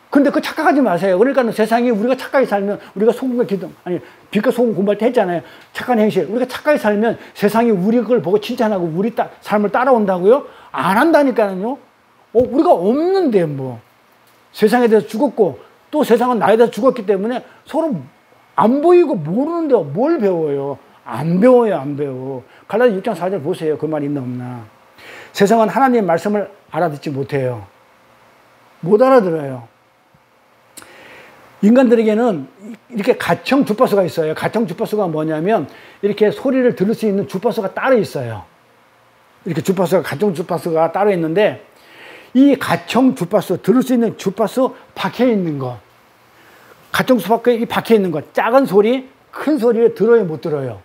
[SPEAKER 1] 근데 그 착각하지 마세요. 그러니까 세상에 우리가 착하게 살면 우리가 소금과 기도 빛과 소금 공부할 때 했잖아요. 착한 행실. 우리가 착하게 살면 세상이 우리 걸 보고 칭찬하고 우리 삶을 따라온다고요? 안 한다니까요. 우리가 없는데 뭐. 세상에 대해서 죽었고 또 세상은 나에 대해서 죽었기 때문에 서로 안 보이고 모르는데 뭘 배워요? 안 배워요, 안 배워. 갈라디아 6장 4절 보세요. 그 말이 있나 없나. 세상은 하나님의 말씀을 알아듣지 못해요. 못 알아들어요. 인간들에게는 이렇게 가청 주파수가 있어요. 가청 주파수가 뭐냐면 이렇게 소리를 들을 수 있는 주파수가 따로 있어요. 이렇게 가청 주파수가 따로 있는데 이 가청 주파수, 들을 수 있는 주파수 박혀 있는 거, 가청 주파수에 박혀 있는 거, 작은 소리, 큰 소리를 들어요, 못 들어요?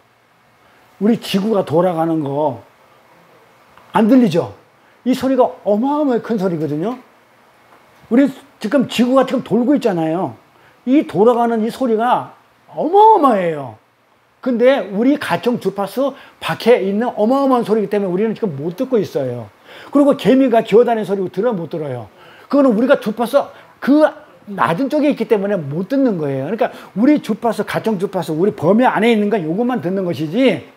[SPEAKER 1] 우리 지구가 돌아가는 거 안 들리죠? 이 소리가 어마어마하게 큰 소리거든요. 우리 지금 지구가 지금 돌고 있잖아요. 이 돌아가는 이 소리가 어마어마해요. 근데 우리 가청 주파수 밖에 있는 어마어마한 소리이기 때문에 우리는 지금 못 듣고 있어요. 그리고 개미가 기어다니는 소리 들어 못 들어요. 그거는 우리가 주파수 그 낮은 쪽에 있기 때문에 못 듣는 거예요. 그러니까 우리 주파수, 가청 주파수, 우리 범위 안에 있는 건 요것만 듣는 것이지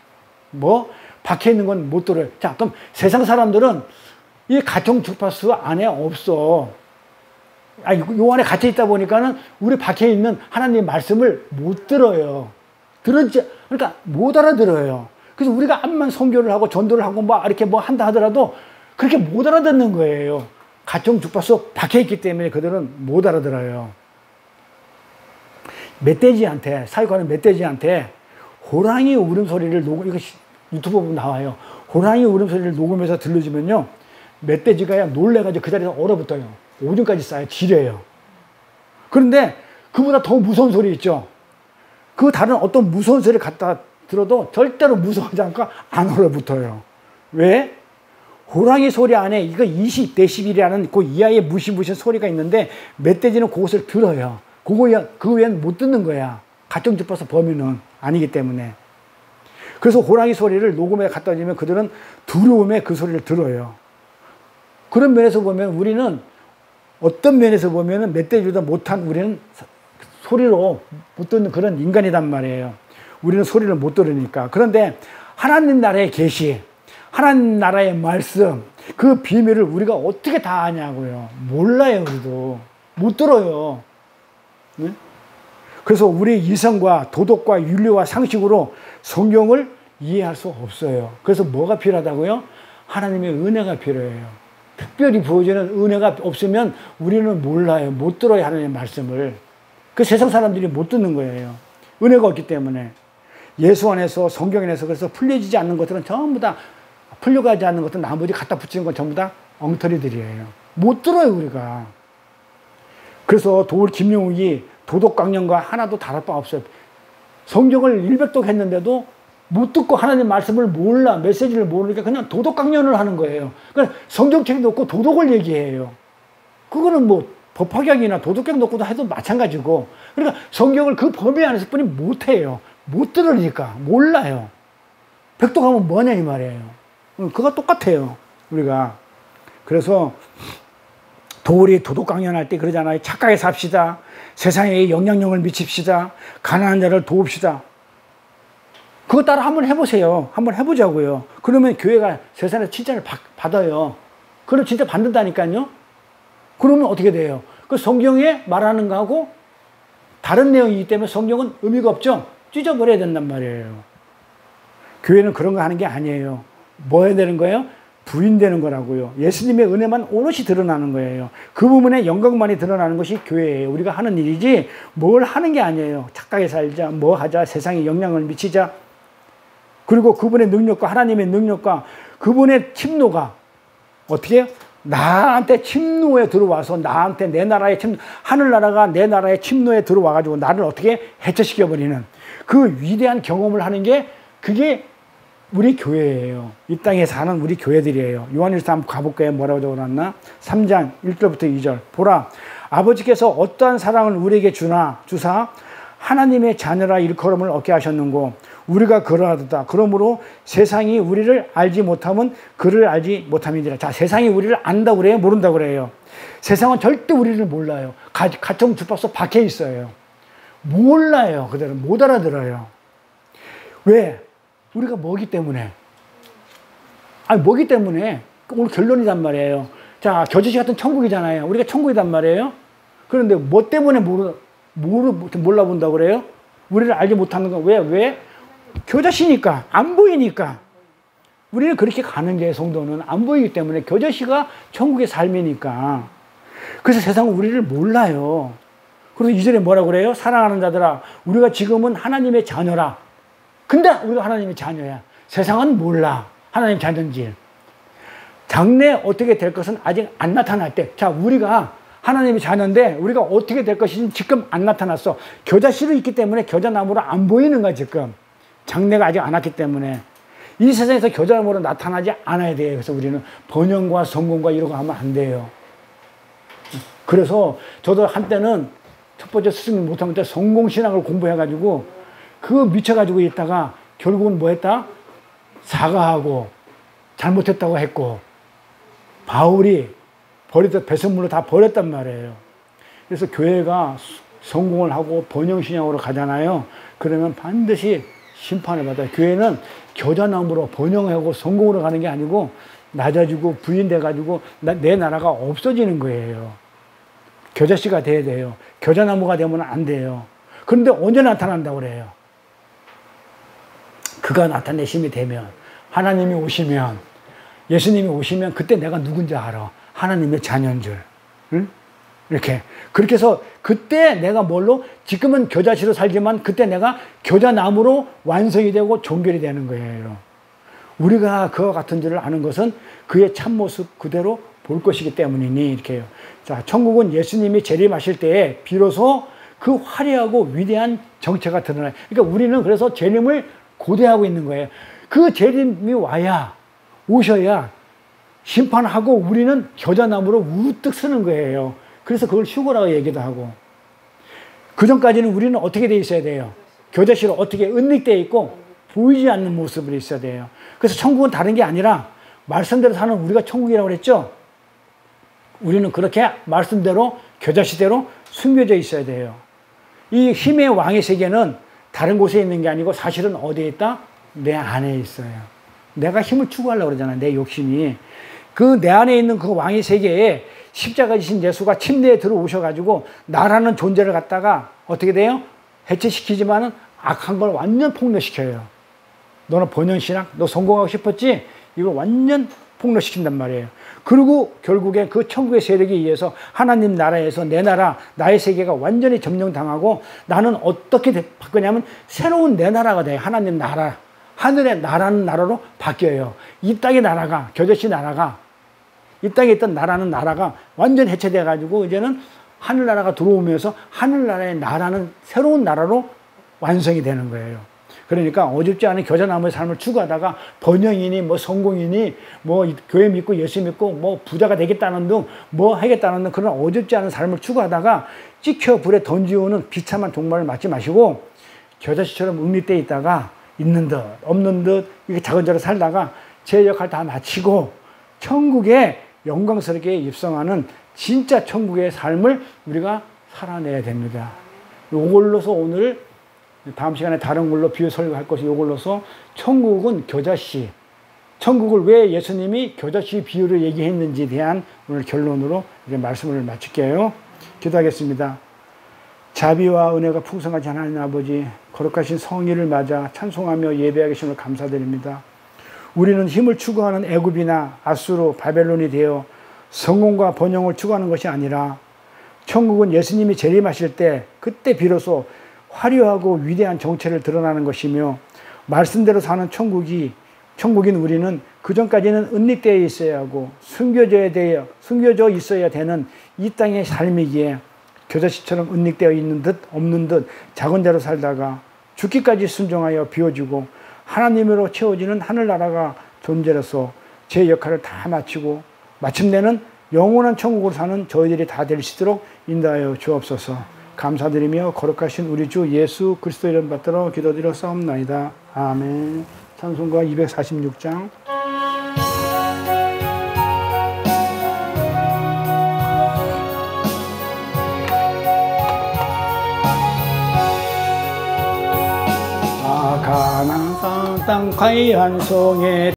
[SPEAKER 1] 뭐 밖에 있는 건 못 들어요. 자, 그럼 세상 사람들은 이 가청 주파수 안에 없어. 요 안에 갇혀 있다 보니까는 우리 밖에 있는 하나님의 말씀을 못 들어요. 그러니까 못 알아들어요. 그래서 우리가 암만 선교를 하고 전도를 하고 뭐 이렇게 뭐 한다 하더라도 그렇게 못 알아듣는 거예요. 가청 주파수 밖에 있기 때문에 그들은 못 알아들어요. 멧돼지한테, 사육하는 멧돼지한테 호랑이 울음소리를 이거 유튜브 보면 나와요. 호랑이 울음소리를 녹음해서 들려주면요. 멧돼지가 놀래가지고 그 자리에서 얼어붙어요. 오줌까지 싸요. 지려요. 그런데 그보다 더 무서운 소리 있죠. 그 다른 어떤 무서운 소리를 갖다 들어도 절대로 무서워하지 않고 안 얼어붙어요. 왜? 호랑이 소리 안에 이거 20데시벨이라는 그 이하의 무시무시한 소리가 있는데 멧돼지는 그것을 들어요. 그 외엔 못 듣는 거야. 가청 주파수 범위는 아니기 때문에. 그래서 호랑이 소리를 녹음에 갖다 주면 그들은 두려움에 그 소리를 들어요. 그런 면에서 보면 우리는 어떤 면에서 보면 멧돼지보다 못한 우리는 소리로 못 듣는 그런 인간이란 말이에요. 우리는 소리를 못 들으니까. 그런데 하나님 나라의 계시, 하나님 나라의 말씀, 그 비밀을 우리가 어떻게 다 아냐고요. 몰라요, 우리도. 못 들어요. 네? 그래서 우리 이성과 도덕과 윤리와 상식으로 성경을 이해할 수 없어요. 그래서 뭐가 필요하다고요? 하나님의 은혜가 필요해요. 특별히 부어지는 은혜가 없으면 우리는 몰라요. 못 들어요, 하나님의 말씀을. 그 세상 사람들이 못 듣는 거예요. 은혜가 없기 때문에. 예수 안에서, 성경 안에서 그래서 풀려지지 않는 것들은 전부 다, 풀려가지 않는 것들은 나머지 갖다 붙이는 건 전부 다 엉터리들이에요. 못 들어요, 우리가. 그래서 김용욱이 도덕 강령과 하나도 다를 바 없어요. 성경을 100독 했는데도 못 듣고 하나님 말씀을 몰라, 메시지를 모르니까 그냥 도덕 강연을 하는 거예요. 그러니까 성경책도 없고 도덕을 얘기해요. 그거는 뭐 법학약이나 도덕경 놓고도 해도 마찬가지고. 그러니까 성경을 그 범위 안에서 뿐이 못해요. 못 들으니까 몰라요. 백독하면 뭐냐 이 말이에요. 그거 똑같아요, 우리가. 그래서 도리 도덕 강연할 때 그러잖아요. 착하게 삽시다. 세상에 영향력을 미칩시다. 가난한 자를 도웁시다. 그거 따라 한번 해보세요. 한번 해보자고요. 그러면 교회가 세상에 칭찬을 받아요. 그럼 진짜 받는다니까요. 그러면 어떻게 돼요? 그 성경에 말하는 거하고 다른 내용이기 때문에 성경은 의미가 없죠. 찢어버려야 된단 말이에요. 교회는 그런 거 하는 게 아니에요. 뭐 해야 되는 거예요? 부인되는 거라고요. 예수님의 은혜만 오롯이 드러나는 거예요. 그 부분에 영광만이 드러나는 것이 교회예요. 우리가 하는 일이지 뭘 하는 게 아니에요. 착하게 살자, 뭐 하자, 세상에 영향을 미치자. 그리고 그분의 능력과 하나님의 능력과 그분의 침노가 어떻게 해요? 나한테 침노에 들어와서 나한테 내 나라의 하늘나라가 내 나라의 침노에 들어와가지고 나를 어떻게 해체시켜버리는 그 위대한 경험을 하는 게 그게 우리 교회예요. 이 땅에 사는 우리 교회들이에요. 요한일서 한번 가볼까요? 뭐라고 적어놨나? 3장 1절부터 2절. 보라, 아버지께서 어떠한 사랑을 우리에게 주사 하나님의 자녀라 일컬음을 얻게 하셨는고 우리가 그러하도다. 그러므로 세상이 우리를 알지 못하면 그를 알지 못함이니라. 자, 세상이 우리를 안다고 그래요? 모른다고 그래요? 세상은 절대 우리를 몰라요. 가청 주파수 박혀 있어요. 몰라요. 그대로 못 알아들어요. 왜? 우리가 뭐기 때문에. 아니, 뭐기 때문에. 오늘 결론이란 말이에요. 자, 겨지씨 같은 천국이잖아요. 우리가 천국이란 말이에요. 그런데 뭐 때문에 몰라본다고 그래요? 우리를 알지 못하는 건 왜? 겨자씨니까. 안 보이니까. 우리는 그렇게 가는 게 성도는 안 보이기 때문에 겨자씨가 천국의 삶이니까. 그래서 세상은 우리를 몰라요. 그래서 2절에 뭐라고 그래요? 사랑하는 자들아, 우리가 지금은 하나님의 자녀라. 근데 우리가 하나님의 자녀야. 세상은 몰라. 하나님 자녀인지. 장래 어떻게 될 것은 아직 안 나타날 때. 자, 우리가 하나님의 자녀인데 우리가 어떻게 될 것인지 지금 안 나타났어. 겨자씨로 있기 때문에 겨자나무로 안 보이는 거야 지금. 장래가 아직 안 왔기 때문에. 이 세상에서 겨자나무로 나타나지 않아야 돼요. 그래서 우리는 번영과 성공과 이런 거 하면 안 돼요. 그래서 저도 한때는 첫 번째 스승님 못하면 때 성공신학을 공부해가지고 그거 미쳐가지고 있다가 결국은 뭐 했다? 사과하고 잘못했다고 했고 바울이 버렸던 배설물로 다 버렸단 말이에요. 그래서 교회가 성공을 하고 번영신앙으로 가잖아요. 그러면 반드시 심판을 받아요. 교회는 겨자나무로 번영하고 성공으로 가는 게 아니고 낮아지고 부인돼가지고 내 나라가 없어지는 거예요. 겨자씨가 돼야 돼요. 겨자나무가 되면 안 돼요. 그런데 언제 나타난다고 그래요? 그가 나타내심이 되면, 하나님이 오시면, 예수님이 오시면 그때 내가 누군지 알아. 하나님의 자녀인 줄. 응? 이렇게. 그렇게 해서 그때 내가 뭘로? 지금은 겨자씨로 살지만 그때 내가 겨자나무로 완성이 되고 종결이 되는 거예요. 우리가 그와 같은 줄을 아는 것은 그의 참모습 그대로 볼 것이기 때문이니 이렇게 해요. 자, 천국은 예수님이 재림하실 때에 비로소 그 화려하고 위대한 정체가 드러나요. 그러니까 우리는 그래서 재림을 고대하고 있는 거예요. 그 재림이 와야, 오셔야 심판하고 우리는 겨자나무로 우뚝 서는 거예요. 그래서 그걸 휴거라고 얘기도 하고. 그 전까지는 우리는 어떻게 돼 있어야 돼요? 겨자씨로 어떻게 은닉되어 있고 보이지 않는 모습으로 있어야 돼요. 그래서 천국은 다른 게 아니라 말씀대로 사는 우리가 천국이라고 그랬죠? 우리는 그렇게 말씀대로 겨자씨대로 숨겨져 있어야 돼요. 이 힘의 왕의 세계는 다른 곳에 있는 게 아니고 사실은 어디에 있다? 내 안에 있어요. 내가 힘을 추구하려고 그러잖아요. 내 욕심이. 그 내 안에 있는 그 왕의 세계에 십자가 지신 예수가 침대에 들어오셔가지고 나라는 존재를 갖다가 어떻게 돼요? 해체시키지만은 악한 걸 완전 폭로시켜요. 너는 번영신학? 너 성공하고 싶었지? 이걸 완전 폭로시킨단 말이에요. 그리고 결국에 그 천국의 세력에 의해서 하나님 나라에서 내 나라, 나의 세계가 완전히 점령당하고 나는 어떻게 바뀌냐면 새로운 내 나라가 돼요. 하나님 나라. 하늘의 나라는 나라로 바뀌어요. 이 땅의 나라가, 겨자씨 나라가, 이 땅에 있던 나라는 나라가 완전 해체돼가지고 이제는 하늘나라가 들어오면서 하늘나라의 나라는 새로운 나라로 완성이 되는 거예요. 그러니까 어줍지 않은 겨자나무의 삶을 추구하다가 번영이니 뭐 성공이니 뭐 교회 믿고 예수 믿고 뭐 부자가 되겠다는 등 뭐 하겠다는 등 그런 어줍지 않은 삶을 추구하다가 찍혀 불에 던지오는 비참한 종말을 맞지 마시고 겨자씨처럼 은밀대에 있다가 있는 듯 없는 듯 이렇게 자근자근 살다가 제 역할 다 마치고 천국에 영광스럽게 입성하는 진짜 천국의 삶을 우리가 살아내야 됩니다. 이걸로서 오늘 다음 시간에 다른 걸로 비유 설교할 것이 이걸로서 천국은 겨자씨, 천국을 왜 예수님이 겨자씨 비유를 얘기했는지에 대한 오늘 결론으로 이제 말씀을 마칠게요. 기도하겠습니다. 자비와 은혜가 풍성하신 하나님 아버지, 거룩하신 성의를 맞아 찬송하며 예배하게 하심을 감사드립니다. 우리는 힘을 추구하는 애굽이나 아수르, 바벨론이 되어 성공과 번영을 추구하는 것이 아니라 천국은 예수님이 재림하실 때 그때 비로소 화려하고 위대한 정체를 드러나는 것이며 말씀대로 사는 천국인 우리는 그전까지는 은닉되어 있어야 하고 숨겨져 있어야 되는 이 땅의 삶이기에 겨자씨처럼 은닉되어 있는 듯 없는 듯 작은 자로 살다가 죽기까지 순종하여 비워지고 하나님으로 채워지는 하늘나라가 존재로서 제 역할을 다 마치고 마침내는 영원한 천국으로 사는 저희들이 다 될 수 있도록 인도하여 주옵소서. 감사드리며 거룩하신 우리 주 예수 그리스도 이름 받들어 기도드려 싸움나이다. 아멘. 찬송가 246장. 가나안 땅 가이한 성에